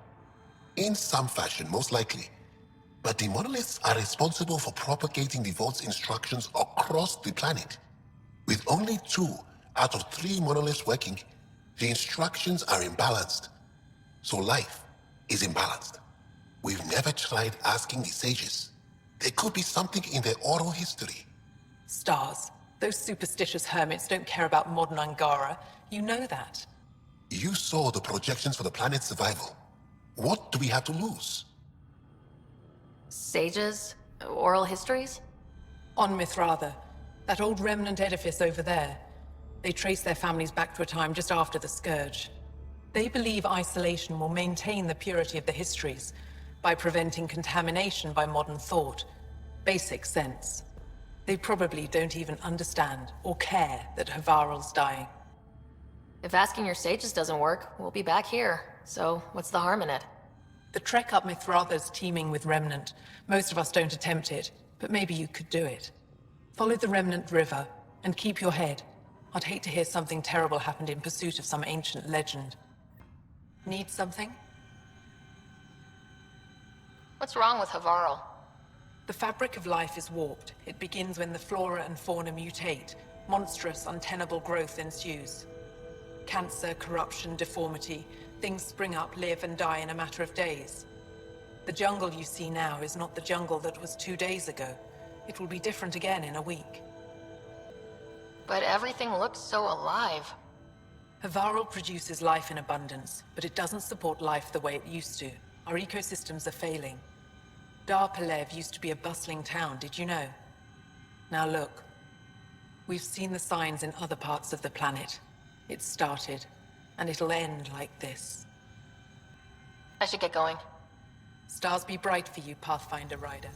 In some fashion, most likely. But the monoliths are responsible for propagating the vault's instructions across the planet. With only 2 out of 3 monoliths working, the instructions are imbalanced. So life is imbalanced. We've never tried asking the sages. There could be something in their oral history. Stars. Those superstitious hermits don't care about modern Angara. You know that. You saw the projections for the planet's survival. What do we have to lose? Sages? Oral histories? On Mithratha, that old remnant edifice over there. They trace their families back to a time just after the Scourge. They believe isolation will maintain the purity of the histories by preventing contamination by modern thought. Basic sense. They probably don't even understand or care that Havarl's dying. If asking your sages doesn't work, we'll be back here. So, what's the harm in it? The trek up Mithratha's teeming with Remnant. Most of us don't attempt it, but maybe you could do it. Follow the Remnant River, and keep your head. I'd hate to hear something terrible happened in pursuit of some ancient legend. Need something? What's wrong with Havarl? The fabric of life is warped. It begins when the flora and fauna mutate. Monstrous, untenable growth ensues. Cancer, corruption, deformity. Things spring up, live, and die in a matter of days. The jungle you see now is not the jungle that was 2 days ago. It will be different again in a week. But everything looks so alive. Havarl produces life in abundance, but it doesn't support life the way it used to. Our ecosystems are failing. Dar Palev used to be a bustling town, did you know? Now look. We've seen the signs in other parts of the planet. It started, and it'll end like this. I should get going. Stars be bright for you, Pathfinder Rider.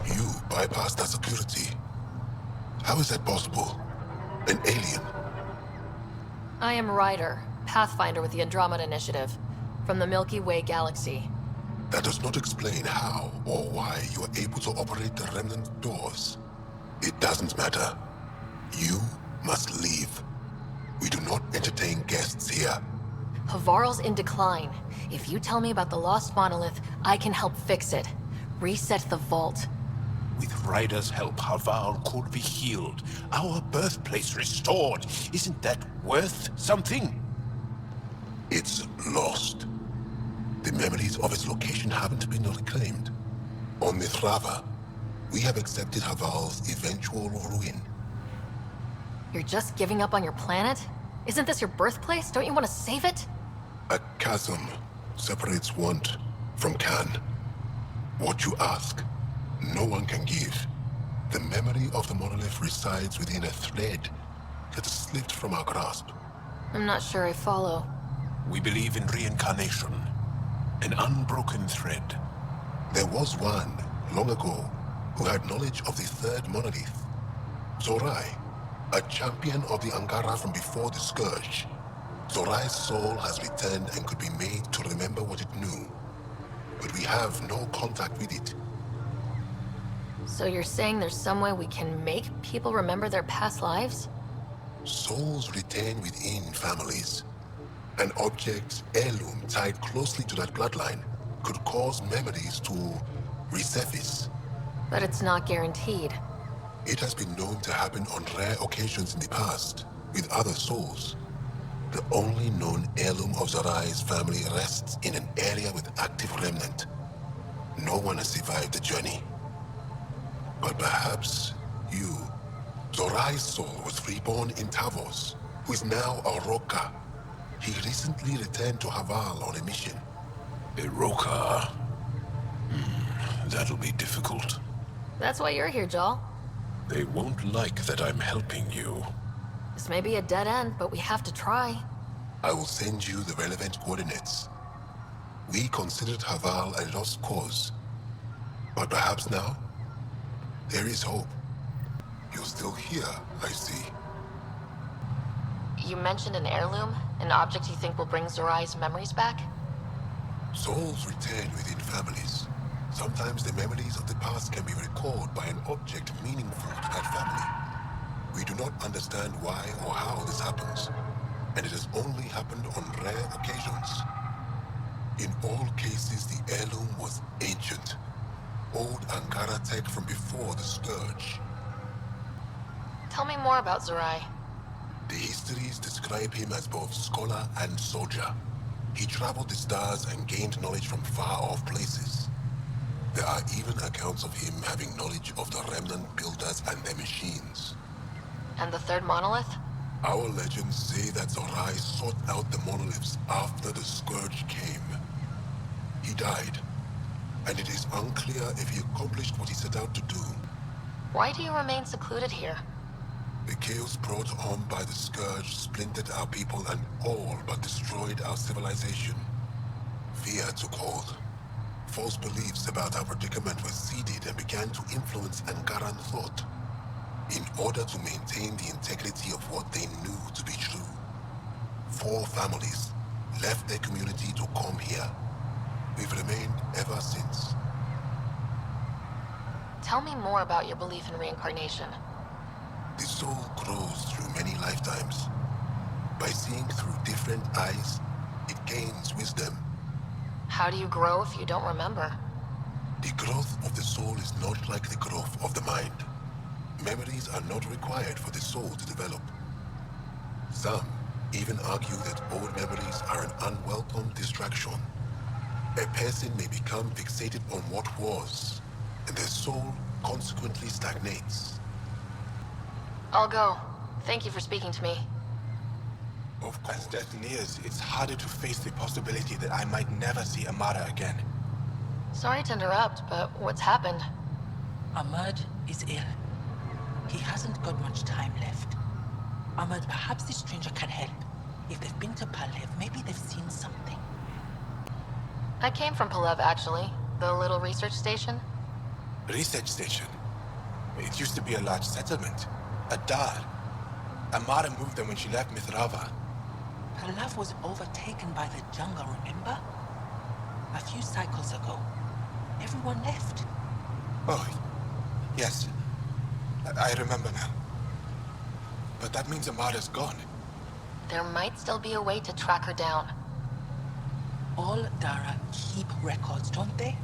You bypassed that security. How is that possible? An alien? I am Ryder, Pathfinder with the Andromeda Initiative, from the Milky Way galaxy. That does not explain how or why you are able to operate the remnant doors. It doesn't matter. You must leave. We do not entertain guests here. Havarl's in decline. If you tell me about the lost monolith, I can help fix it. Reset the vault. With Ryder's help, Havarl could be healed. Our birthplace restored. Isn't that worth something? It's lost. The memories of its location haven't been reclaimed. On Mithrava, we have accepted Havarl's eventual ruin. You're just giving up on your planet? Isn't this your birthplace? Don't you want to save it? A chasm separates want from can. What you ask, no one can give. The memory of the monolith resides within a thread that has slipped from our grasp. I'm not sure I follow. We believe in reincarnation. An unbroken thread. There was one, long ago, who had knowledge of the third monolith. Zorai, a champion of the Angara from before the Scourge. Zorai's soul has returned and could be made to remember what it knew. But we have no contact with it. So you're saying there's some way we can make people remember their past lives? Souls retain within families. An object's heirloom tied closely to that bloodline could cause memories to resurface. But it's not guaranteed. It has been known to happen on rare occasions in the past, with other souls. The only known heirloom of Zorai's family rests in an area with active remnant. No one has survived the journey. But perhaps you. Zorai's soul was reborn in Tavos, who is now a Roka. He recently returned to Havarl on a mission. Iroka. That'll be difficult. That's why you're here, Jal. They won't like that I'm helping you. This may be a dead end, but we have to try. I will send you the relevant coordinates. We considered Havarl a lost cause. But perhaps now, there is hope. You're still here, I see. You mentioned an heirloom? An object you think will bring Zorai's memories back? Souls return within families. Sometimes the memories of the past can be recalled by an object meaningful to that family. We do not understand why or how this happens, and it has only happened on rare occasions. In all cases, the heirloom was ancient. Old Angara tech from before the Scourge. Tell me more about Zorai. The histories describe him as both scholar and soldier. He traveled the stars and gained knowledge from far-off places. There are even accounts of him having knowledge of the remnant builders and their machines. And the third monolith? Our legends say that Zorai sought out the monoliths after the Scourge came. He died, and it is unclear if he accomplished what he set out to do. Why do you remain secluded here? The chaos brought on by the Scourge splintered our people and all but destroyed our civilization. Fear took hold. False beliefs about our predicament were seeded and began to influence Angaran thought, in order to maintain the integrity of what they knew to be true. 4 families left their community to come here. We've remained ever since. Tell me more about your belief in reincarnation. The soul grows through many lifetimes. By seeing through different eyes, it gains wisdom. How do you grow if you don't remember? The growth of the soul is not like the growth of the mind. Memories are not required for the soul to develop. Some even argue that old memories are an unwelcome distraction. A person may become fixated on what was, and their soul consequently stagnates. I'll go. Thank you for speaking to me. Of course, as death nears, it's harder to face the possibility that I might never see Amara again. Sorry to interrupt, but what's happened? Ahmad is ill. He hasn't got much time left. Ahmad, perhaps this stranger can help. If they've been to Palev, maybe they've seen something. I came from Palev, actually. The little research station. Research station? It used to be a large settlement. A dar. Amara moved there when she left Mithrava. Palev was overtaken by the jungle, remember? A few cycles ago. Everyone left. Oh, yes. I remember now. But that means Amara's gone. There might still be a way to track her down. All Dara keep records, don't they?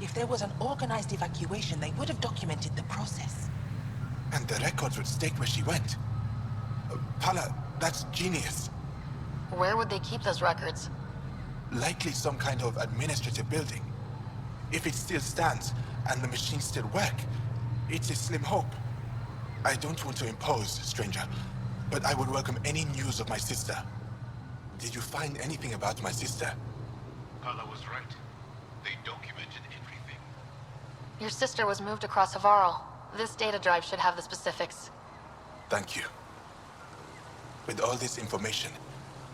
If there was an organized evacuation, they would have documented the process. And the records would state where she went. Pala, that's genius. Where would they keep those records? Likely some kind of administrative building. If it still stands, and the machines still work, it's a slim hope. I don't want to impose, stranger, but I would welcome any news of my sister. Did you find anything about my sister? Pala was right. They documented everything. Your sister was moved across Havarl. This data drive should have the specifics. Thank you. With all this information,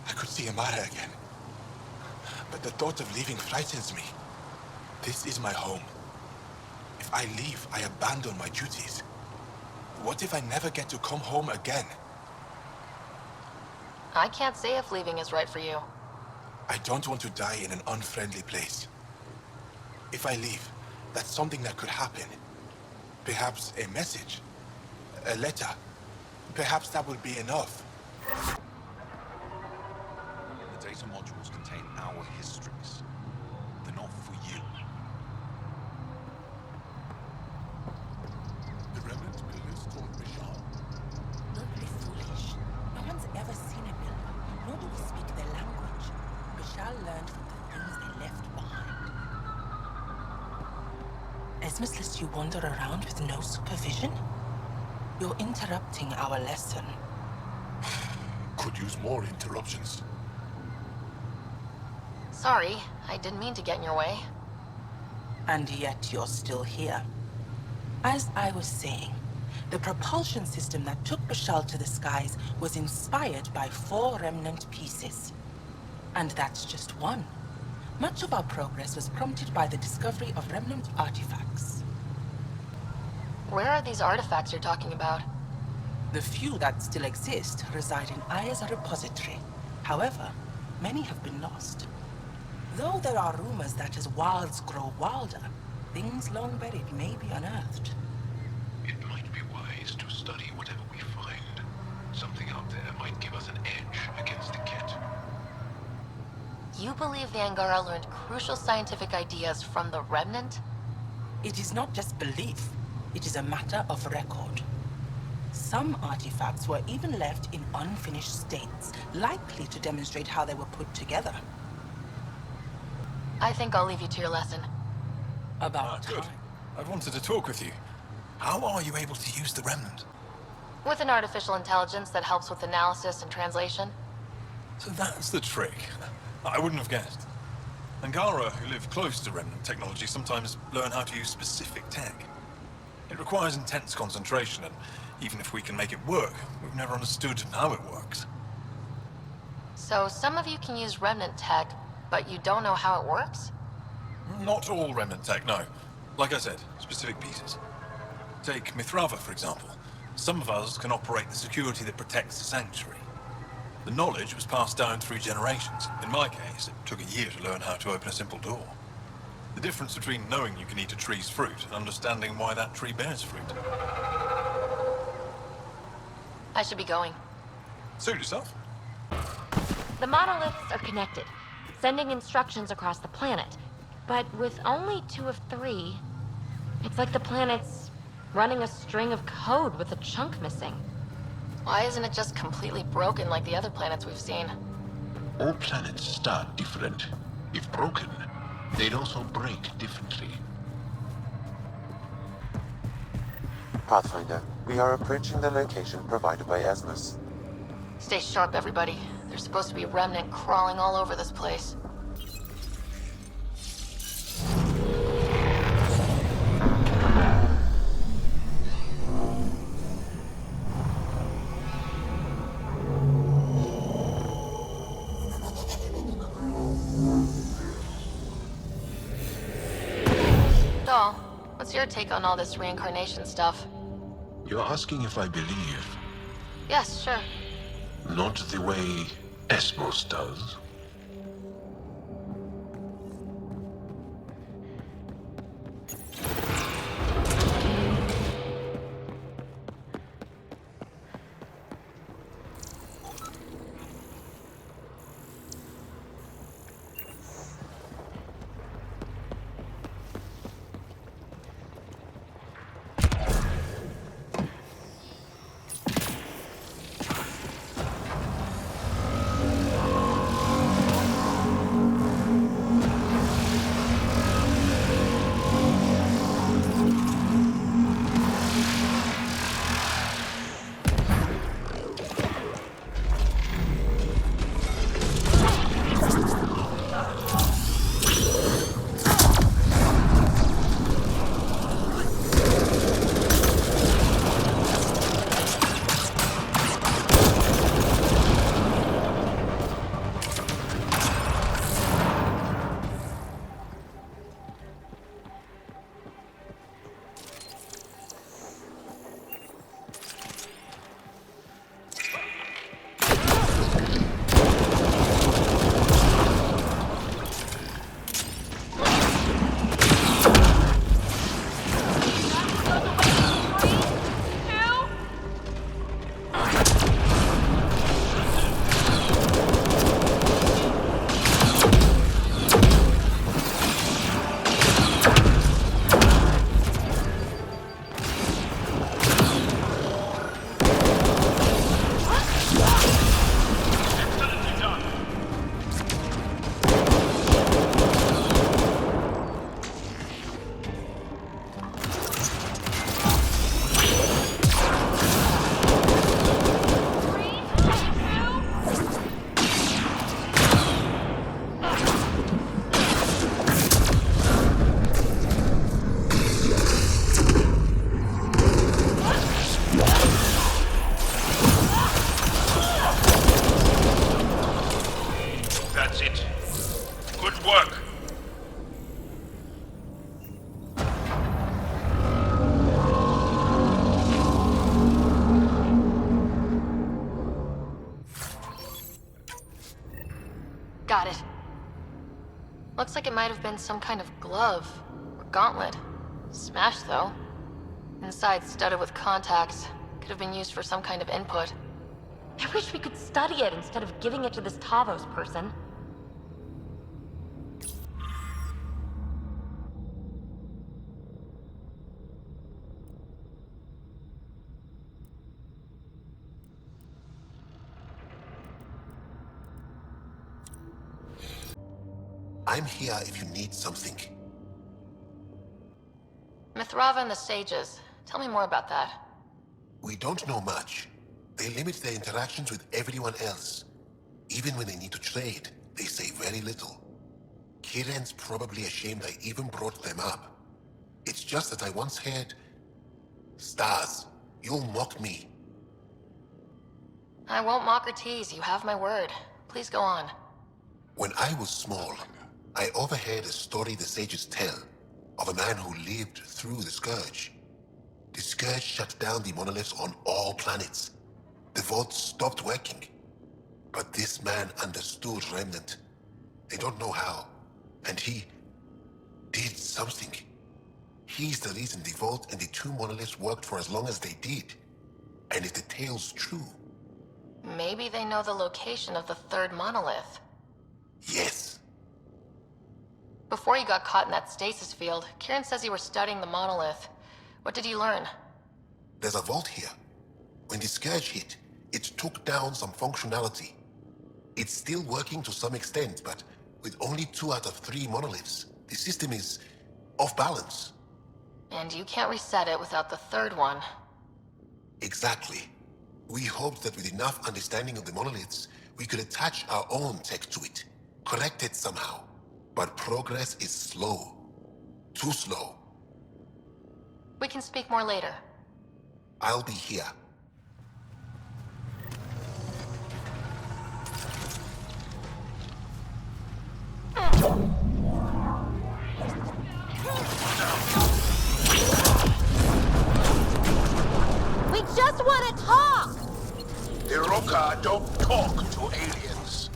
I could see Amara again. But the thought of leaving frightens me. This is my home. If I leave, I abandon my duties. What if I never get to come home again? I can't say if leaving is right for you. I don't want to die in an unfriendly place. If I leave, that's something that could happen. Perhaps a message, a letter. Perhaps that will be enough. The data modules contain our histories. They're not for you. The remnant pillars toward Bishal. Don't be foolish. No one's ever seen a pillar, nor do we speak their language. Bishal learned from the things they left behind. Esmus lets you wander around with no supervision? You're interrupting our lesson. Could use more interruptions. Sorry, I didn't mean to get in your way. And yet you're still here. As I was saying, the propulsion system that took Bashal to the skies was inspired by 4 remnant pieces. And that's just one. Much of our progress was prompted by the discovery of remnant artifacts. Where are these artifacts you're talking about? The few that still exist reside in Aya's repository. However, many have been lost. Though there are rumors that as wilds grow wilder, things long buried may be unearthed. It might be wise to study whatever we find. Something out there might give us an edge against the Ket. You believe the Angara learned crucial scientific ideas from the Remnant? It is not just belief, it is a matter of record. Some artifacts were even left in unfinished states, likely to demonstrate how they were put together. I think I'll leave you to your lesson. About good. I wanted to talk with you. How are you able to use the Remnant? With an artificial intelligence that helps with analysis and translation. So that's the trick. I wouldn't have guessed. Angara, who live close to Remnant technology, sometimes learn how to use specific tech. It requires intense concentration, and even if we can make it work, we've never understood how it works. So some of you can use Remnant tech, but you don't know how it works? Not all Remnant tech, no. Like I said, specific pieces. Take Mithrava, for example. Some of us can operate the security that protects the sanctuary. The knowledge was passed down through generations. In my case, it took a year to learn how to open a simple door. The difference between knowing you can eat a tree's fruit and understanding why that tree bears fruit. I should be going. Suit yourself. The monoliths are connected, sending instructions across the planet. But with only 2 of 3, it's like the planet's running a string of code with a chunk missing. Why isn't it just completely broken like the other planets we've seen? All planets start different. If broken, they'd also break differently. Pathfinder, we are approaching the location provided by Esmus. Stay sharp, everybody. There's supposed to be a remnant crawling all over this place. Doll, what's your take on all this reincarnation stuff? You're asking if I believe, Yes, sure. not the way Esmos does. Got it. Looks like it might have been some kind of glove or gauntlet. Smashed, though. Inside studded with contacts. Could have been used for some kind of input. I wish we could study it instead of giving it to this Tavos person. I'm here if you need something. Mithrava and the Sages. Tell me more about that. We don't know much. They limit their interactions with everyone else. Even when they need to trade, they say very little. Kiren's probably ashamed I even brought them up. It's just that I once heard... Stars, you'll mock me. I won't mock or tease. You have my word. Please go on. When I was small, I overheard a story the sages tell of a man who lived through the Scourge. The Scourge shut down the monoliths on all planets. The vaults stopped working. But this man understood Remnant. They don't know how. And he did something. He's the reason the vault and the two monoliths worked for as long as they did. And if the tale's true... Maybe they know the location of the third monolith. Yes. Before you got caught in that stasis field, Kiren says you were studying the monolith. What did you learn? There's a vault here. When the Scourge hit, it took down some functionality. It's still working to some extent, but with only 2 out of 3 monoliths, the system is off balance. And you can't reset it without the third one. Exactly. We hoped that with enough understanding of the monoliths, we could attach our own tech to it, correct it somehow. But progress is slow. Too slow. We can speak more later. I'll be here. We just want to talk! Iroka don't talk to aliens.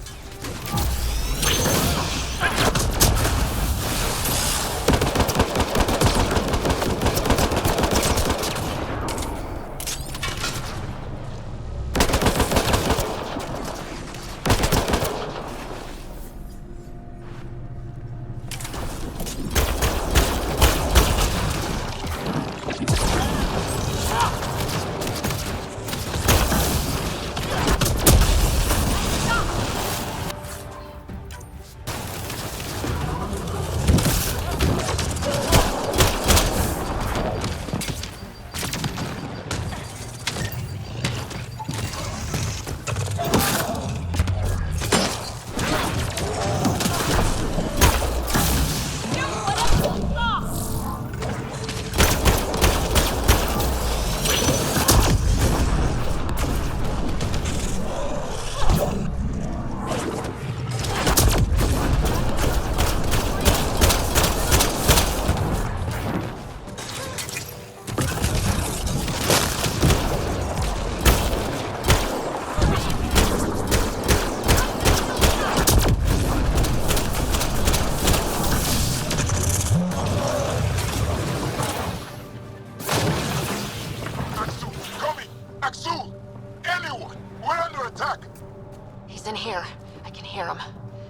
He's in here. I can hear him.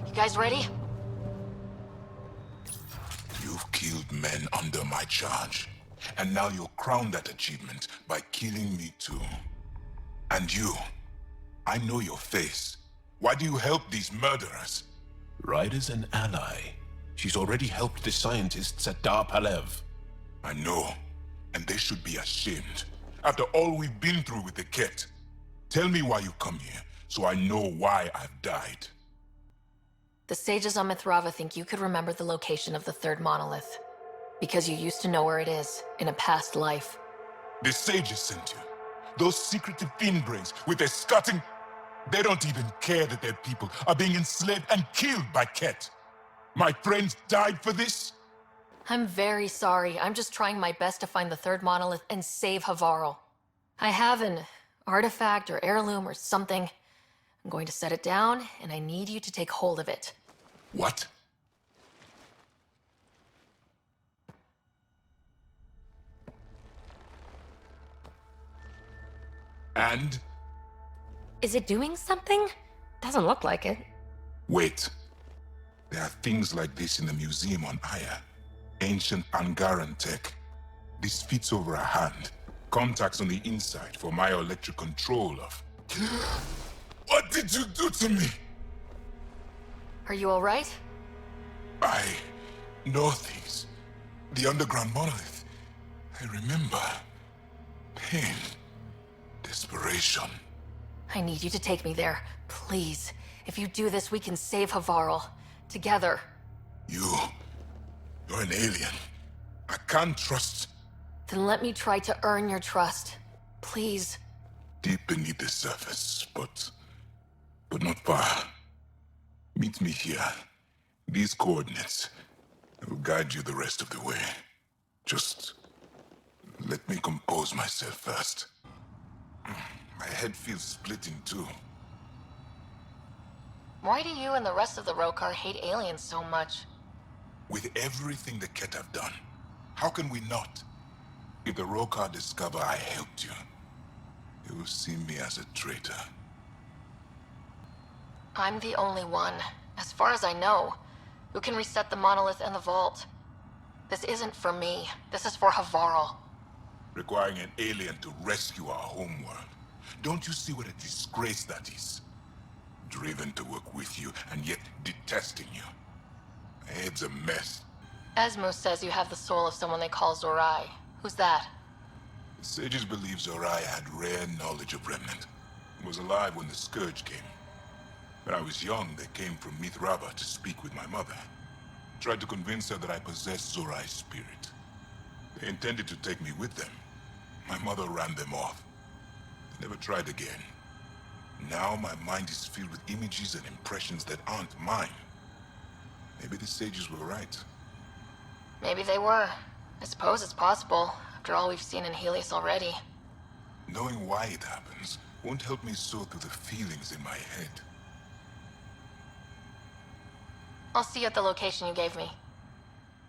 You guys ready? You've killed men under my charge. And now you'll crown that achievement by killing me too. And you, I know your face. Why do you help these murderers? Ryder's an ally. She's already helped the scientists at Dar Palev. I know, and they should be ashamed. After all we've been through with the Ket. Tell me why you come here, so I know why I've died. The sages on Mithrava think you could remember the location of the third monolith. Because you used to know where it is, in a past life. The sages sent you. Those secretive thin brains with their scutting... They don't even care that their people are being enslaved and killed by Ket. My friends died for this? I'm very sorry. I'm just trying my best to find the third monolith and save Havarl. I have an artifact or heirloom or something. I'm going to set it down, and I need you to take hold of it. What? And? Is it doing something? Doesn't look like it. Wait. There are things like this in the museum on Aya. Ancient Angaran tech. This fits over a hand. Contacts on the inside for myoelectric control of... What did you do to me? Are you all right? I know things. The underground monolith. I remember. Pain. Desperation. I need you to take me there. Please. If you do this, we can save Havarl. Together. You're an alien. I can't trust... Then let me try to earn your trust. Please. Deep beneath the surface, but not far. Meet me here. These coordinates. I will guide you the rest of the way. Just let me compose myself first. My head feels split in two. Why do you and the rest of the Rokar hate aliens so much? With everything the Ket have done, how can we not? If the Rokar discover I helped you, they will see me as a traitor. I'm the only one, as far as I know, who can reset the monolith and the vault. This isn't for me. This is for Havarl. Requiring an alien to rescue our homeworld. Don't you see what a disgrace that is? Driven to work with you, and yet detesting you. My head's a mess. Esmo says you have the soul of someone they call Zorai. Who's that? The sages believe Zorai had rare knowledge of Remnant, and was alive when the Scourge came. When I was young, they came from Mithrava to speak with my mother. Tried to convince her that I possessed Zorai's spirit. They intended to take me with them. My mother ran them off. They never tried again. Now my mind is filled with images and impressions that aren't mine. Maybe the sages were right. Maybe they were. I suppose it's possible, after all we've seen in Helios already. Knowing why it happens won't help me sort through the feelings in my head. I'll see you at the location you gave me.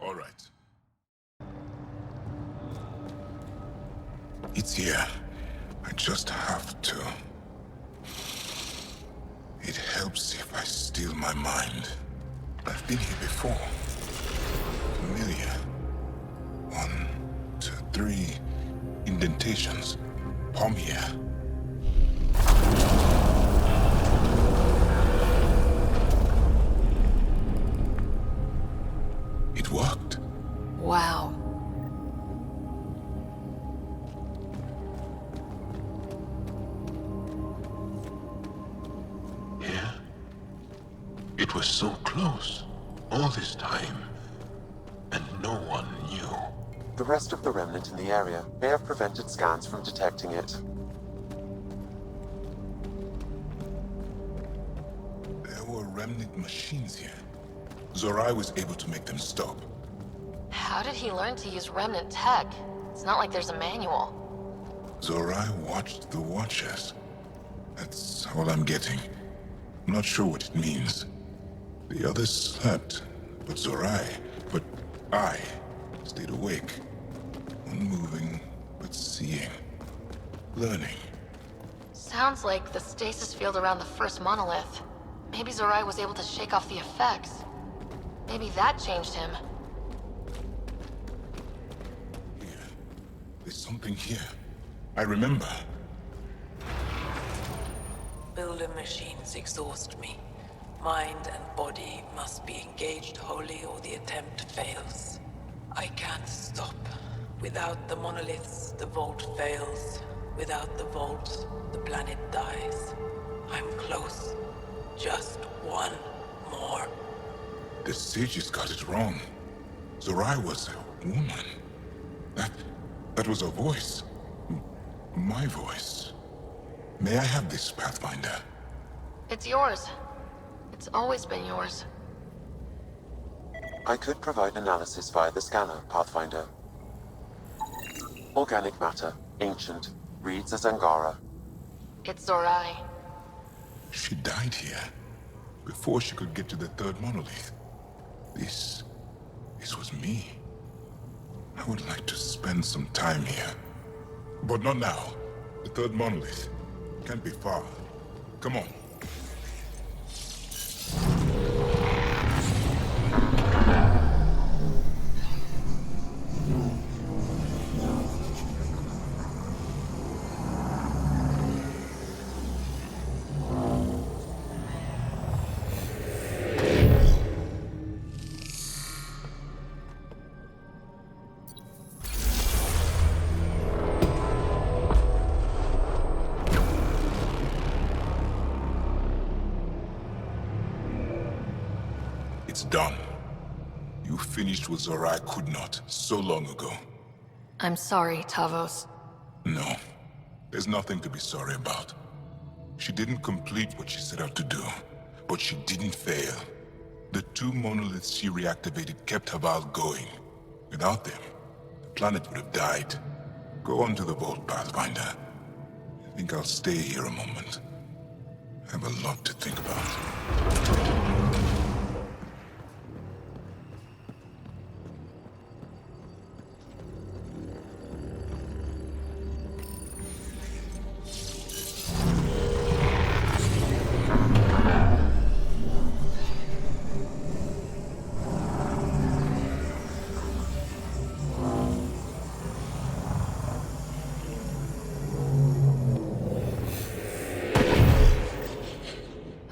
All right. It's here. I just have to. It helps if I still my mind. I've been here before. Familiar. 1, 2, 3 indentations. Palm here. It worked. Wow. Yeah? It was so close, all this time, and no one knew. The rest of the remnant in the area may have prevented scans from detecting it. There were remnant machines here. Zorai was able to make them stop. How did he learn to use remnant tech? It's not like there's a manual. Zorai watched the Watchers. That's all I'm getting. I'm not sure what it means. The others slept, but I stayed awake. Unmoving, but seeing. Learning. Sounds like the stasis field around the first monolith. Maybe Zorai was able to shake off the effects. Maybe that changed him. There's something here. I remember. Builder machines exhaust me. Mind and body must be engaged wholly or the attempt fails. I can't stop. Without the monoliths, the vault fails. Without the vault, the planet dies. I'm close. Just one more. The sages got it wrong. Zorai was a woman. That was a voice. My voice. May I have this, Pathfinder? It's yours. It's always been yours. I could provide analysis via the scanner, Pathfinder. Organic matter, ancient, reads as Angara. It's Zorai. She died here, before she could get to the third monolith. This was me. I would like to spend some time here. But not now. The third monolith can't be far. Come on. It's done. You finished what Zorai could not so long ago. I'm sorry, Tavos. No, there's nothing to be sorry about. She didn't complete what she set out to do, but she didn't fail. The 2 monoliths she reactivated kept Haval going. Without them, the planet would have died. Go on to the vault, Pathfinder. I think I'll stay here a moment. I have a lot to think about.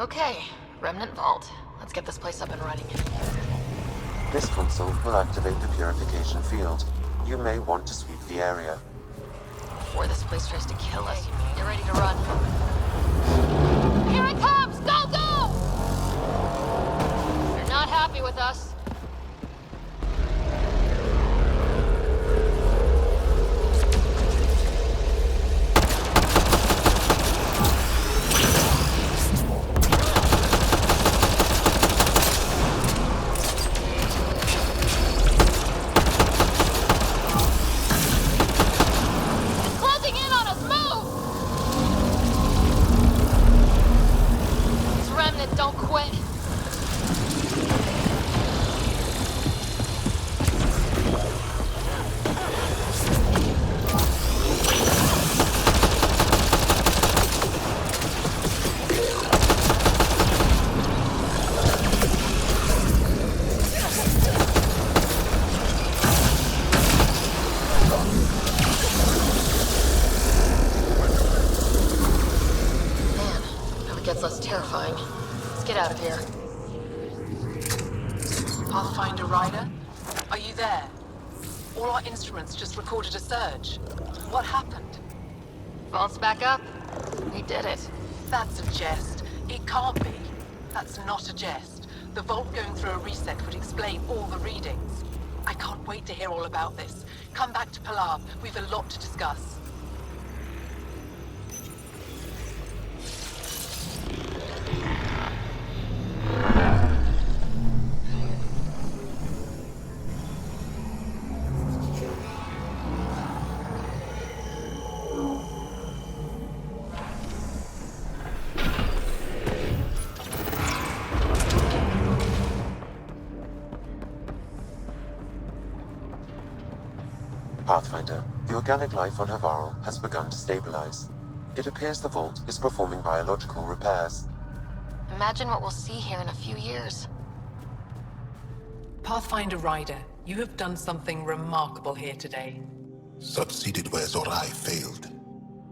Okay, Remnant Vault. Let's get this place up and running. This console will activate the purification field. You may want to sweep the area. Before this place tries to kill us, get ready to run. Here it comes! Go, go! You're not happy with us. Closing in on us! Move! This remnant don't quit. Never gets less terrifying. Let's get out of here. Pathfinder Rider? Are you there? All our instruments just recorded a surge. What happened? Vault's back up. We did it. That's a jest. It can't be. That's not a jest. The vault going through a reset would explain all the readings. I can't wait to hear all about this. Come back to Pilar. We've a lot to discuss. Pathfinder, the organic life on Havarl has begun to stabilize. It appears the vault is performing biological repairs. Imagine what we'll see here in a few years. Pathfinder Rider, you have done something remarkable here today. Succeeded where Zorai failed.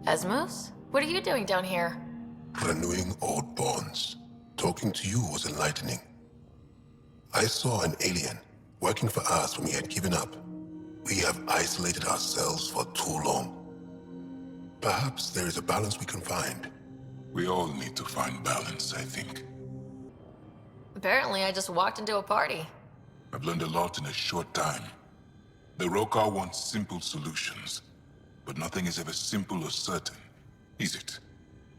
Esmos? What are you doing down here? Renewing old bonds. Talking to you was enlightening. I saw an alien working for us when we had given up. We have isolated ourselves for too long. Perhaps there is a balance we can find. We all need to find balance, I think. Apparently, I just walked into a party. I've learned a lot in a short time. The Rokar wants simple solutions, but nothing is ever simple or certain, is it?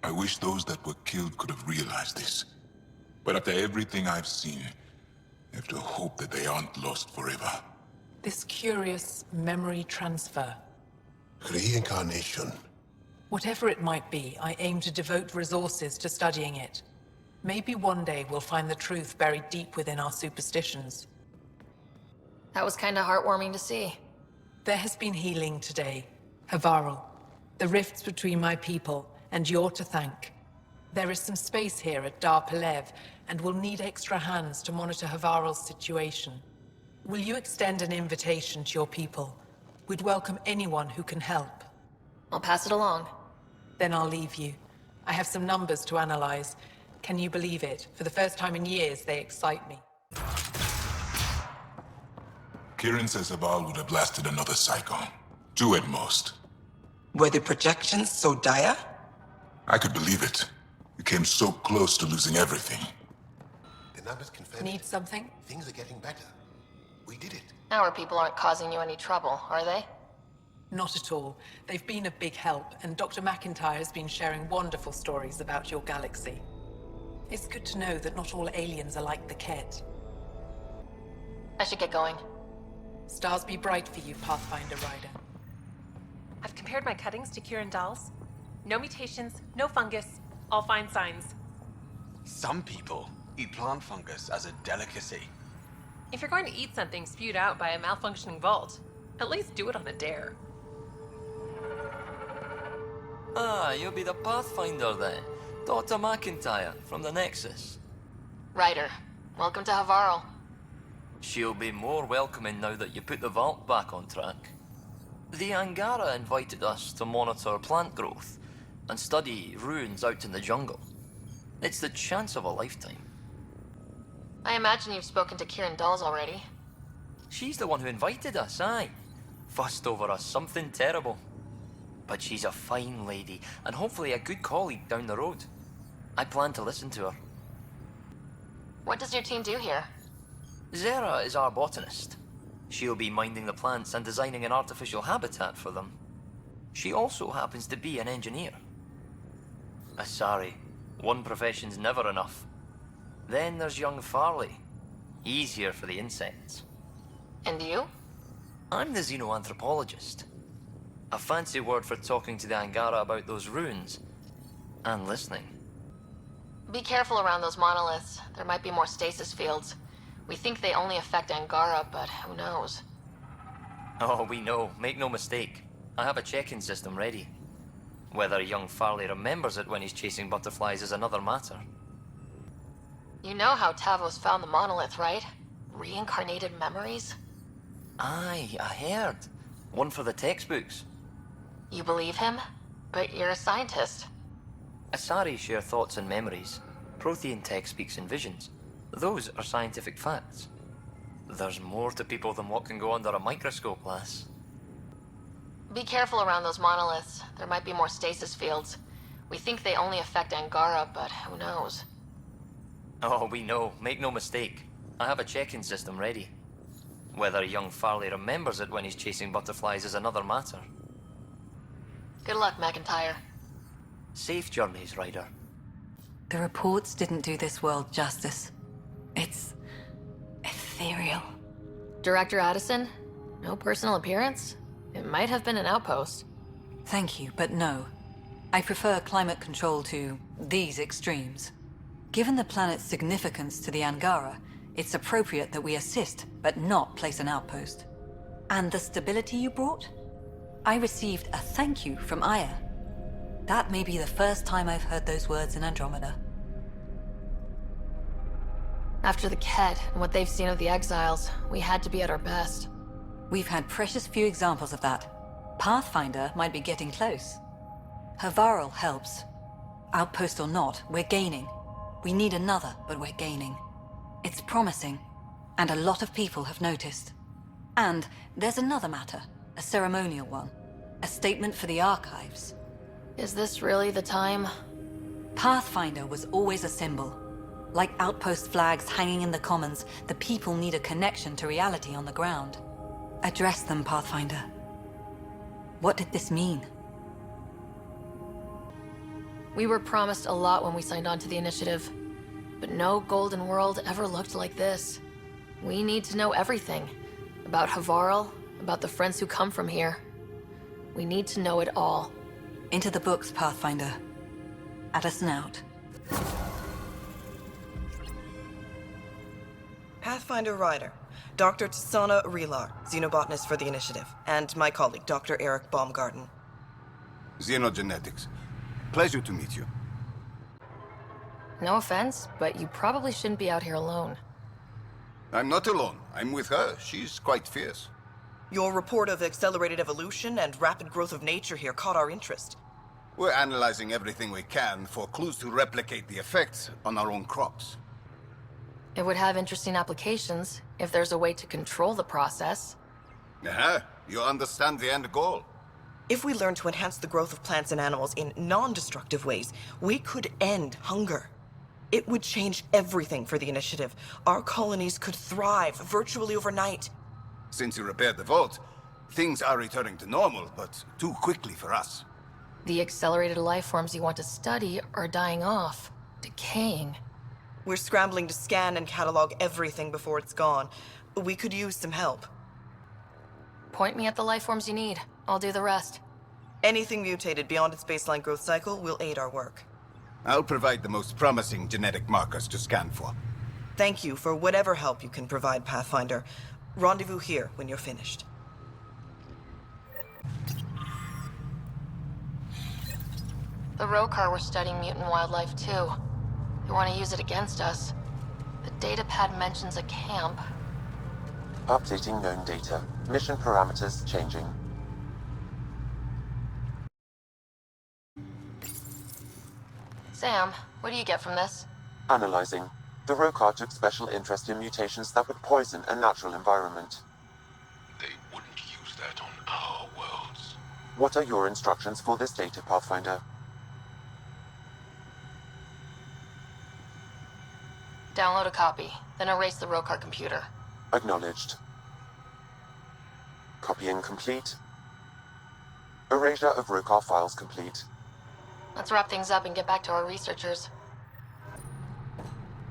I wish those that were killed could have realized this. But after everything I've seen, I have to hope that they aren't lost forever. This curious memory transfer. Reincarnation. Whatever it might be, I aim to devote resources to studying it. Maybe one day we'll find the truth buried deep within our superstitions. That was kinda heartwarming to see. There has been healing today. Havarl. The rifts between my people, and you're to thank. There is some space here at Dar Pelev, and we'll need extra hands to monitor Havarl's situation. Will you extend an invitation to your people? We'd welcome anyone who can help. I'll pass it along. Then I'll leave you. I have some numbers to analyze. Can you believe it? For the first time in years, they excite me. Kirin says Aval would have blasted another cycle. 2 at most. Were the projections so dire? I could believe it. We came so close to losing everything. The numbers confirm Need something? things are getting better. We did it. Our people aren't causing you any trouble, are they? Not at all. They've been a big help, and Dr. McIntyre has been sharing wonderful stories about your galaxy. It's good to know that not all aliens are like the Kett. I should get going. Stars be bright for you, Pathfinder Rider. I've compared my cuttings to Kirindal's. No mutations, no fungus, all fine signs. Some people eat plant fungus as a delicacy. If you're going to eat something spewed out by a malfunctioning vault, at least do it on a dare. Ah, you'll be the Pathfinder then. Dr. McIntyre from the Nexus. Ryder, welcome to Havarl. She'll be more welcoming now that you put the vault back on track. The Angara invited us to monitor plant growth and study ruins out in the jungle. It's the chance of a lifetime. I imagine you've spoken to Kirindal's already. She's the one who invited us, aye. Fussed over us something terrible. But she's a fine lady, and hopefully a good colleague down the road. I plan to listen to her. What does your team do here? Zera is our botanist. She'll be minding the plants and designing an artificial habitat for them. She also happens to be an engineer. Sorry, one profession's never enough. Then there's young Farley. He's here for the insects. And you? I'm the xenoanthropologist. A fancy word for talking to the Angara about those ruins. And listening. Be careful around those monoliths. There might be more stasis fields. We think they only affect Angara, but who knows? Oh, we know. Make no mistake. I have a check-in system ready. Whether young Farley remembers it when he's chasing butterflies is another matter. You know how Tavos found the monolith, right? Reincarnated memories? Aye, I heard. One for the textbooks. You believe him? But you're a scientist. Asari share thoughts and memories. Prothean tech speaks in visions. Those are scientific facts. There's more to people than what can go under a microscope, lass. Be careful around those monoliths. There might be more stasis fields. We think they only affect Angara, but who knows? Oh, we know. Make no mistake. I have a check-in system ready. Whether young Farley remembers it when he's chasing butterflies is another matter. Good luck, McIntyre. Safe journeys, Ryder. The reports didn't do this world justice. It's ethereal. Director Addison? No personal appearance? It might have been an outpost. Thank you, but no. I prefer climate control to these extremes. Given the planet's significance to the Angara, it's appropriate that we assist, but not place an outpost. And the stability you brought? I received a thank you from Aya. That may be the first time I've heard those words in Andromeda. After the Ked and what they've seen of the exiles, we had to be at our best. We've had precious few examples of that. Pathfinder might be getting close. Havarl helps. Outpost or not, we're gaining. We need another, but we're gaining. It's promising, and a lot of people have noticed. And there's another matter, a ceremonial one. A statement for the archives. Is this really the time? Pathfinder was always a symbol. Like outpost flags hanging in the commons, the people need a connection to reality on the ground. Address them, Pathfinder. What did this mean? We were promised a lot when we signed on to the initiative. But no Golden World ever looked like this. We need to know everything. About Havarl, about the friends who come from here. We need to know it all. Into the books, Pathfinder. Addison out. Pathfinder Ryder. Dr. Tsana Relar, xenobotanist for the initiative, and my colleague, Dr. Eric Baumgarten. Xenogenetics. Pleasure to meet you. No offense, but you probably shouldn't be out here alone. I'm not alone. I'm with her. She's quite fierce. Your report of accelerated evolution and rapid growth of nature here caught our interest. We're analyzing everything we can for clues to replicate the effects on our own crops. It would have interesting applications if there's a way to control the process. You understand the end goal. If we learn to enhance the growth of plants and animals in non-destructive ways, we could end hunger. It would change everything for the initiative. Our colonies could thrive virtually overnight. Since you repaired the vault, things are returning to normal, but too quickly for us. The accelerated life forms you want to study are dying off, decaying. We're scrambling to scan and catalog everything before it's gone. We could use some help. Point me at the life forms you need. I'll do the rest. Anything mutated beyond its baseline growth cycle will aid our work. I'll provide the most promising genetic markers to scan for. Thank you for whatever help you can provide, Pathfinder. Rendezvous here when you're finished. The Rokar were studying mutant wildlife too. They want to use it against us. The datapad mentions a camp. Updating known data. Mission parameters changing. Sam, what do you get from this? Analyzing. The Rokar took special interest in mutations that would poison a natural environment. What are your instructions for this data, Pathfinder? Download a copy, then erase the Rokar computer. Acknowledged. Copying complete. Erasure of Rokar files complete. Let's wrap things up and get back to our researchers.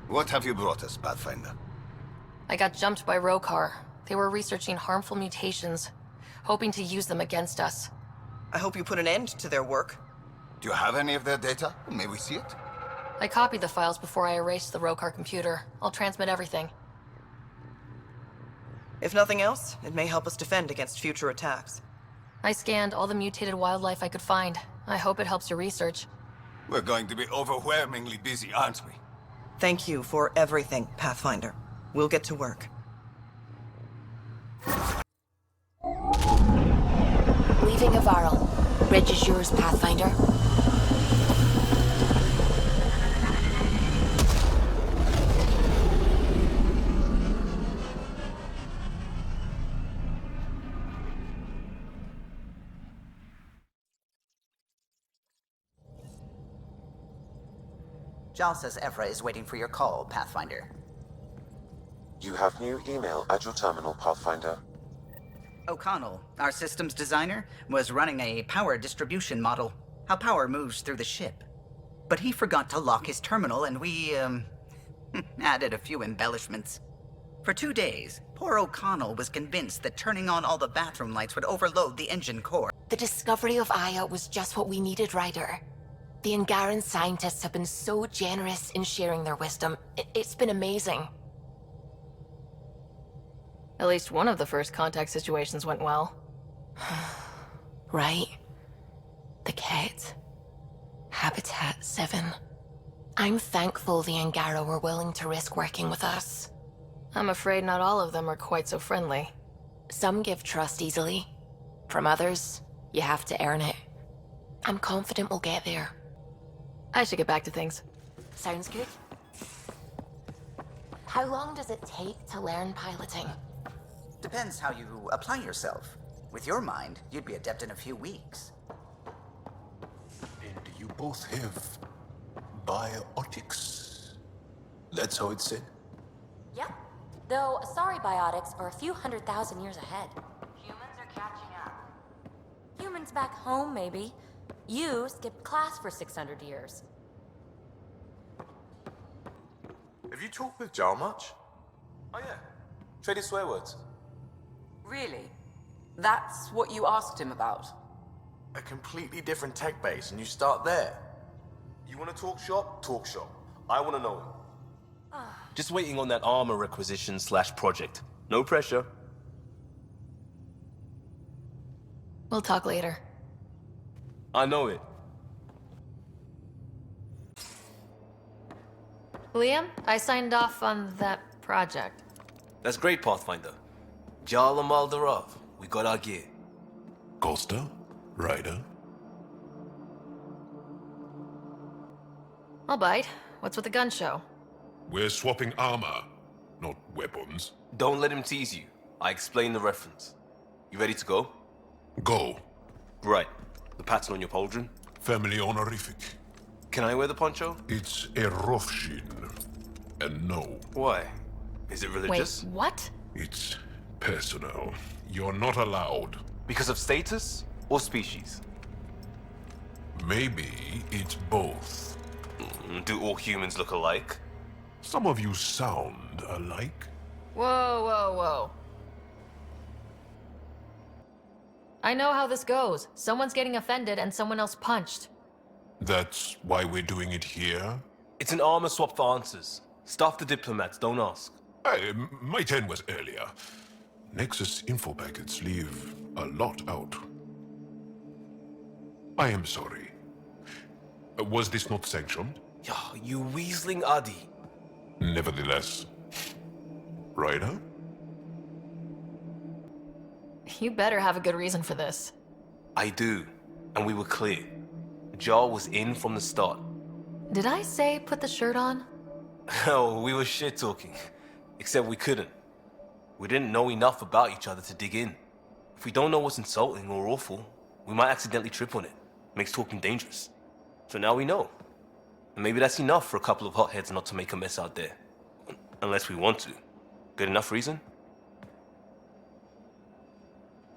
What have you brought us, Pathfinder? I got jumped by Rokar. They were researching harmful mutations, hoping to use them against us. I hope you put an end to their work. Do you have any of their data? May we see it? I copied the files before I erased the Rokar computer. I'll transmit everything. If nothing else, it may help us defend against future attacks. I scanned all the mutated wildlife I could find. I hope it helps your research. We're going to be overwhelmingly busy, aren't we? Thank you for everything, Pathfinder. We'll get to work. Leaving Avaril. Bridge is yours, Pathfinder. Jal says Evra is waiting for your call, Pathfinder. You have new email at your terminal, Pathfinder. O'Connell, our systems designer, was running a power distribution model, how power moves through the ship. But he forgot to lock his terminal and we, added a few embellishments. For 2 days, poor O'Connell was convinced that turning on all the bathroom lights would overload the engine core. The discovery of Aya was just what we needed, Ryder. The Angaran scientists have been so generous in sharing their wisdom. It's been amazing. At least one of the first contact situations went well. Right? The Ket. Habitat 7. I'm thankful the Angara were willing to risk working with us. I'm afraid not all of them are quite so friendly. Some give trust easily. From others, you have to earn it. I'm confident we'll get there. I should get back to things. Sounds good. How long does it take to learn piloting? Depends how you apply yourself. With your mind, you'd be adept in a few weeks. And you both have biotics. That's how it's said? Yep. Though Asari biotics are a few 100,000 years ahead. Humans are catching up. Humans back home, maybe. You skipped class for 600 years. Have you talked with Jar much? Oh yeah. Traded swear words. Really? That's what you asked him about? A completely different tech base, and you start there. You want to talk shop? Talk shop. I want to know him. Just waiting on that armor requisition / project. No pressure. We'll talk later. I know it. Liam, I signed off on that project. That's great, Pathfinder. Jarl and Maldarov, we got our gear. Costa? Ryder? I'll bite. What's with the gun show? We're swapping armor, not weapons. Don't let him tease you. I explained the reference. You ready to go? Go. Right. The pattern on your pauldron? Family honorific. Can I wear the poncho? It's a Rofshin. And no. Why? Is it religious? Wait, what? It's personal. You're not allowed. Because of status or species? Maybe it's both. Do all humans look alike? Some of you sound alike. Whoa, whoa, whoa. I know how this goes. Someone's getting offended and someone else punched. That's why we're doing it here? It's an armor swap for answers. Stuff the diplomats, don't ask. My turn was earlier. Nexus info packets leave a lot out. I am sorry. Was this not sanctioned? You weaseling Adi. Nevertheless. Ryder? You better have a good reason for this. I do. And we were clear. Jar was in from the start. Did I say put the shirt on? Oh, we were shit-talking. Except we couldn't. We didn't know enough about each other to dig in. If we don't know what's insulting or awful, We might accidentally trip on it. Makes talking dangerous. So now we know. And maybe that's enough for a couple of hotheads not to make a mess out there. Unless we want to. Good enough reason?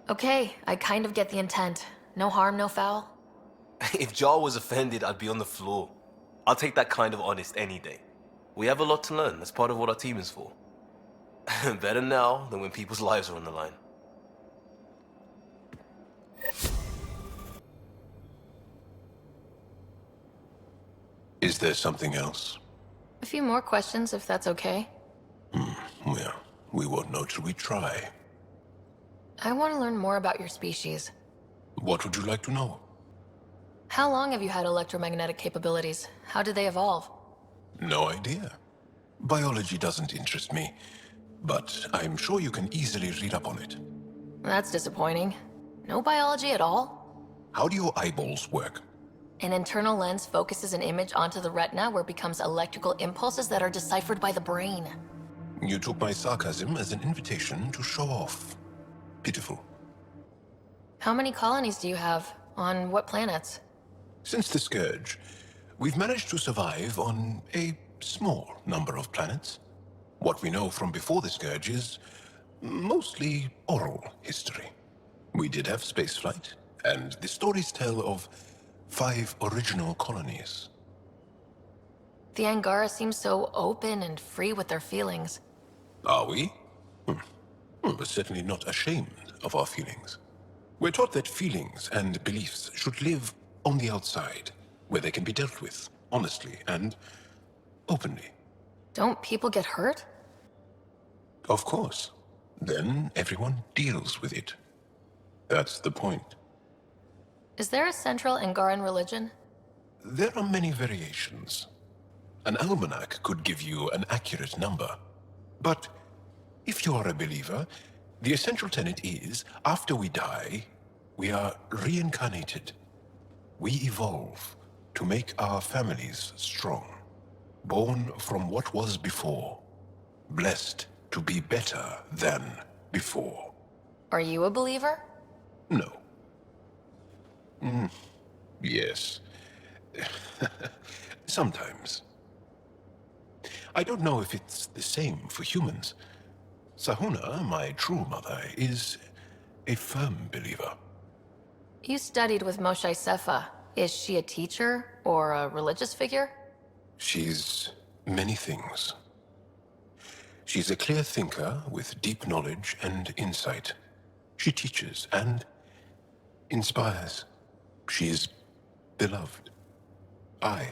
Okay, I kind of get the intent. No harm, no foul. If Jar was offended, I'd be on the floor. I'll take that kind of honest any day. We have a lot to learn. That's part of what our team is for. Better now than when people's lives are on the line. Is there something else? A few more questions, if that's okay. Well, we won't know till we try. I want to learn more about your species. What would you like to know? How long have you had electromagnetic capabilities? How did they evolve? No idea. Biology doesn't interest me, but I'm sure you can easily read up on it. That's disappointing. No biology at all? How do your eyeballs work? An internal lens focuses an image onto the retina where it becomes electrical impulses that are deciphered by the brain. You took my sarcasm as an invitation to show off. Pitiful. How many colonies do you have? On what planets? Since the Scourge, we've managed to survive on a small number of planets. What we know from before the Scourge is mostly oral history. We did have spaceflight, and the stories tell of 5 original colonies. The Angara seem so open and free with their feelings. Are we? We're certainly not ashamed of our feelings. We're taught that feelings and beliefs should live on the outside, where they can be dealt with, honestly and openly. Don't people get hurt? Of course. Then everyone deals with it. That's the point. Is there a central Angaran religion? There are many variations. An almanac could give you an accurate number. But if you are a believer, the essential tenet is, after we die, we are reincarnated. We evolve to make our families strong. Born from what was before. Blessed to be better than before. Are you a believer? No. Yes. Sometimes. I don't know if it's the same for humans. Sahuna, my true mother, is a firm believer. You studied with Moshe Sefa. Is she a teacher or a religious figure? She's many things. She's a clear thinker with deep knowledge and insight. She teaches and inspires. She's beloved. I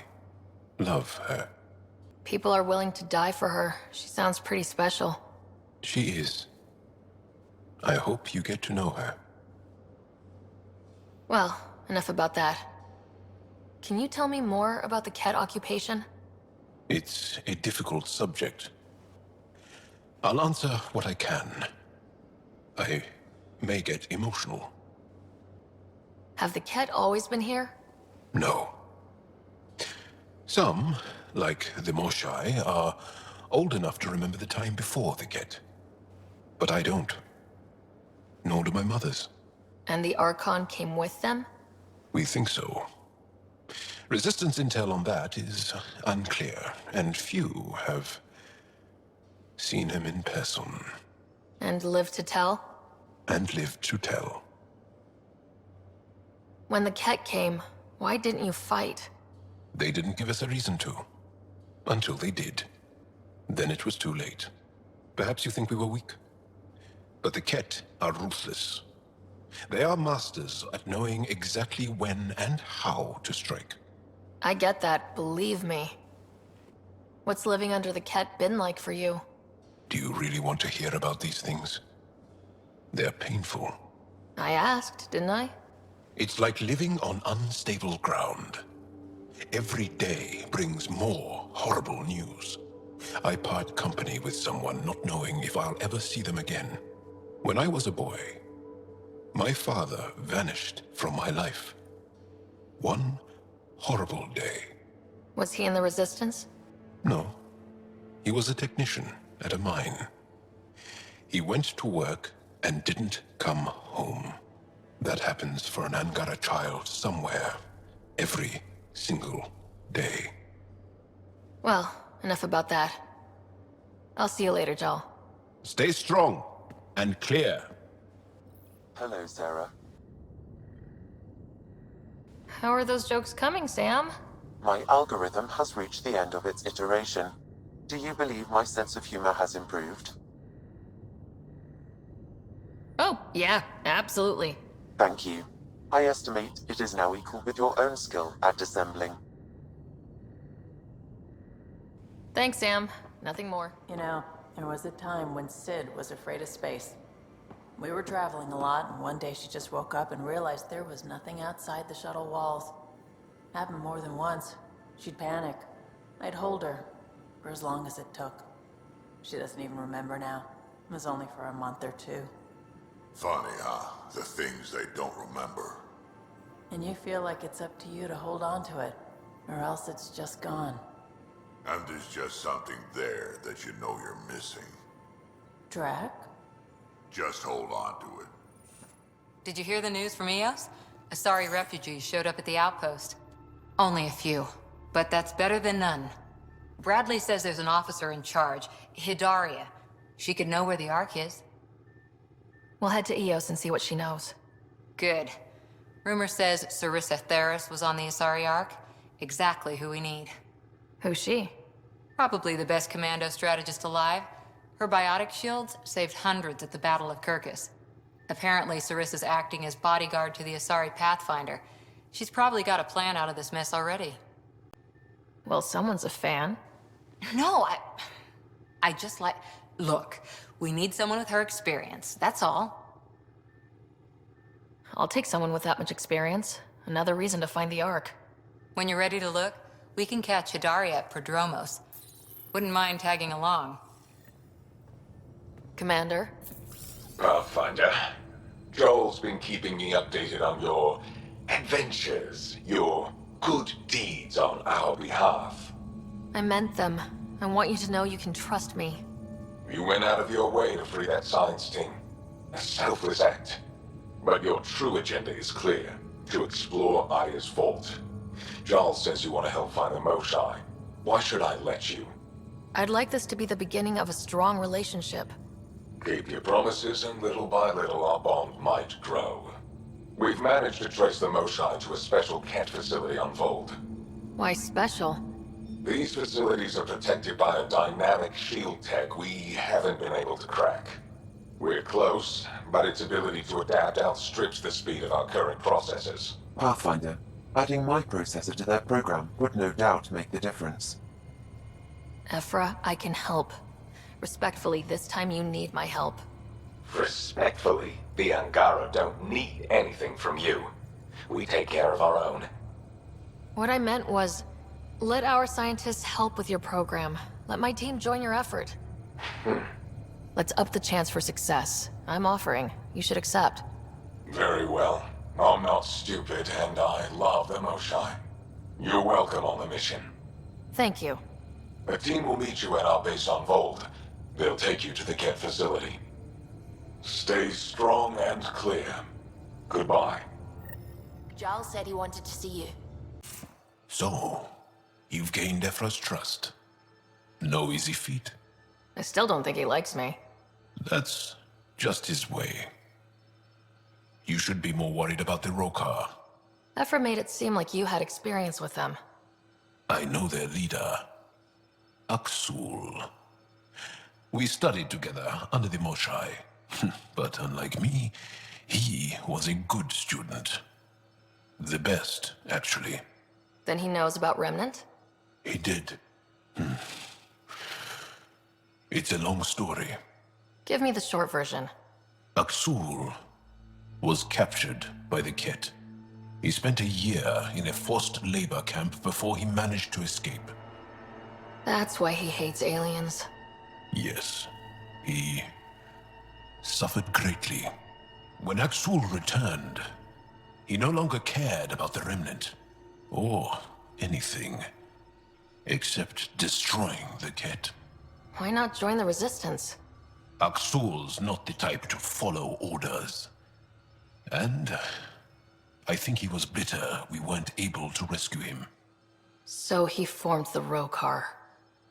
love her. People are willing to die for her. She sounds pretty special. She is. I hope you get to know her. Well, enough about that. Can you tell me more about the Ket occupation? It's a difficult subject. I'll answer what I can. I may get emotional. Have the Ket always been here? No. Some, like the Moshai, are old enough to remember the time before the Ket. But I don't. Nor do my mothers. And the Archon came with them? We think so. Resistance intel on that is unclear, and few have seen him in person. And lived to tell? And lived to tell. When the Ket came, why didn't you fight? They didn't give us a reason to. Until they did. Then it was too late. Perhaps you think we were weak. But the Ket are ruthless. They are masters at knowing exactly when and how to strike. I get that, believe me. What's living under the Ket been like for you? Do you really want to hear about these things? They're painful. I asked, didn't I? It's like living on unstable ground. Every day brings more horrible news. I part company with someone not knowing if I'll ever see them again. When I was a boy, my father vanished from my life. One horrible day. Was he in the Resistance? No. He was a technician at a mine. He went to work and didn't come home. That happens for an Angara child somewhere, every single day. Well, enough about that. I'll see you later, Jal. Stay strong and clear. Hello, Sarah. How are those jokes coming, Sam? My algorithm has reached the end of its iteration. Do you believe my sense of humor has improved? Oh, yeah, absolutely. Thank you. I estimate it is now equal with your own skill at dissembling. Thanks, Sam. Nothing more. You know, there was a time when Sid was afraid of space. We were traveling a lot, and one day she just woke up and realized there was nothing outside the shuttle walls. Happened more than once. She'd panic. I'd hold her, for as long as it took. She doesn't even remember now. It was only for a month or two. Funny, huh? The things they don't remember. And you feel like it's up to you to hold on to it, or else it's just gone. And there's just something there that you know you're missing. Drac? Just hold on to it. Did you hear the news from Eos? Asari refugees showed up at the outpost. Only a few, but that's better than none. Bradley says there's an officer in charge, Hidaria. She could know where the Ark is. We'll head to Eos and see what she knows. Good. Rumor says Sarissa Theris was on the Asari Ark. Exactly who we need. Who's she? Probably the best commando strategist alive. Her biotic shields saved hundreds at the Battle of Kirkus. Apparently, Sarissa's acting as bodyguard to the Asari Pathfinder. She's probably got a plan out of this mess already. Well, someone's a fan. No, I just like... Look, we need someone with her experience, that's all. I'll take someone with that much experience. Another reason to find the Ark. When you're ready to look, we can catch Hidaria at Prodromos. Wouldn't mind tagging along. Commander? Pathfinder, Joel's been keeping me updated on your adventures, your good deeds on our behalf. I meant them. I want you to know you can trust me. You went out of your way to free that science team. A selfless act. But your true agenda is clear. To explore Aya's vault. Giles says you want to help find the Moshai. Why should I let you? I'd like this to be the beginning of a strong relationship. Keep your promises, and little by little our bond might grow. We've managed to trace the Moshai to a special Kent facility on Vold. Why special? These facilities are protected by a dynamic shield tech we haven't been able to crack. We're close, but its ability to adapt outstrips the speed of our current processors. Pathfinder, adding my processor to that program would no doubt make the difference. Ephra, I can help. Respectfully, this time you need my help. Respectfully, the Angara don't need anything from you. We take care of our own. What I meant was, let our scientists help with your program. Let my team join your effort. Let's up the chance for success. I'm offering. You should accept. Very well. I'm not stupid, and I love the Moshai. You're welcome on the mission. Thank you. A team will meet you at our base on Vold. They'll take you to the Kent facility. Stay strong and clear. Goodbye. Giles said he wanted to see you. So, you've gained Ephra's trust. No easy feat. I still don't think he likes me. That's just his way. You should be more worried about the Rokar. Ephra made it seem like you had experience with them. I know their leader, Aksul. We studied together under the Moshai. But unlike me, he was a good student. The best, actually. Then he knows about Remnant? He did. It's a long story. Give me the short version. Aksul was captured by the Ket. He spent a year in a forced labor camp before he managed to escape. That's why he hates aliens. Yes, he suffered greatly. When Aksul returned, he no longer cared about the Remnant, or anything, except destroying the Ket. Why not join the Resistance? Aksul's not the type to follow orders. And I think he was bitter we weren't able to rescue him. So he formed the Rokar.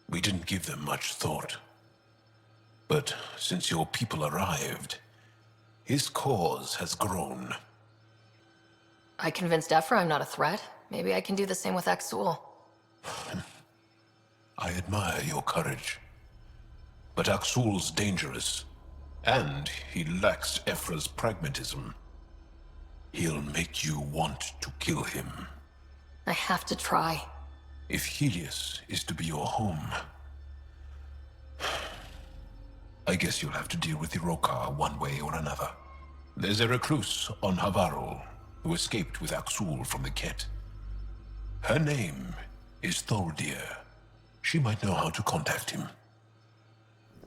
We didn't give them much thought. But since your people arrived, his cause has grown. I convinced Ephra I'm not a threat. Maybe I can do the same with Axul. I admire your courage. But Axul's dangerous, and he lacks Ephra's pragmatism. He'll make you want to kill him. I have to try. If Helios is to be your home, I guess you'll have to deal with the Rokar one way or another. There's a recluse on Havarul who escaped with Axul from the Ket. Her name is Thordir. She might know how to contact him.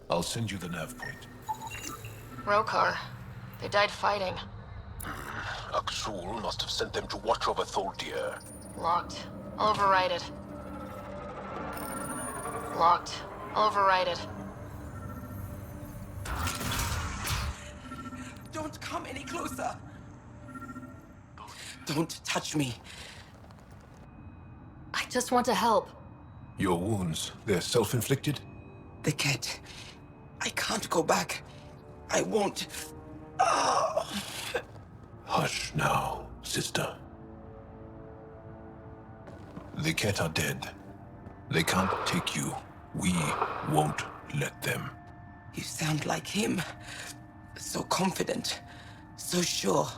I'll send you the nav point. Rokar. They died fighting. Axul must have sent them to watch over Thordir. Locked. I'll override it. Locked. I'll override it. Don't come any closer. Don't touch me. I just want to help. Your wounds, they're self-inflicted? The Ket. I can't go back. I won't. Oh. Hush now, sister. The Ket are dead. They can't take you. We won't let them. You sound like him. So confident. So sure.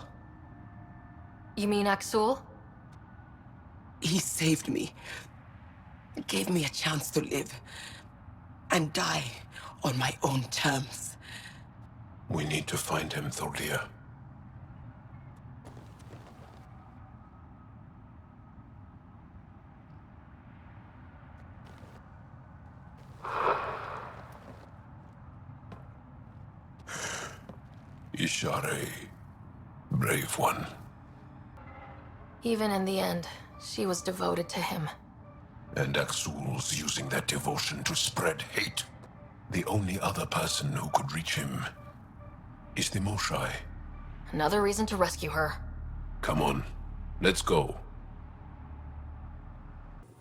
You mean Axul? He saved me. Gave me a chance to live. And die on my own terms. We need to find him, Thordir. Ishare, brave one. Even in the end, she was devoted to him. And Axul's using that devotion to spread hate. The only other person who could reach him is the Moshai. Another reason to rescue her. Come on, let's go.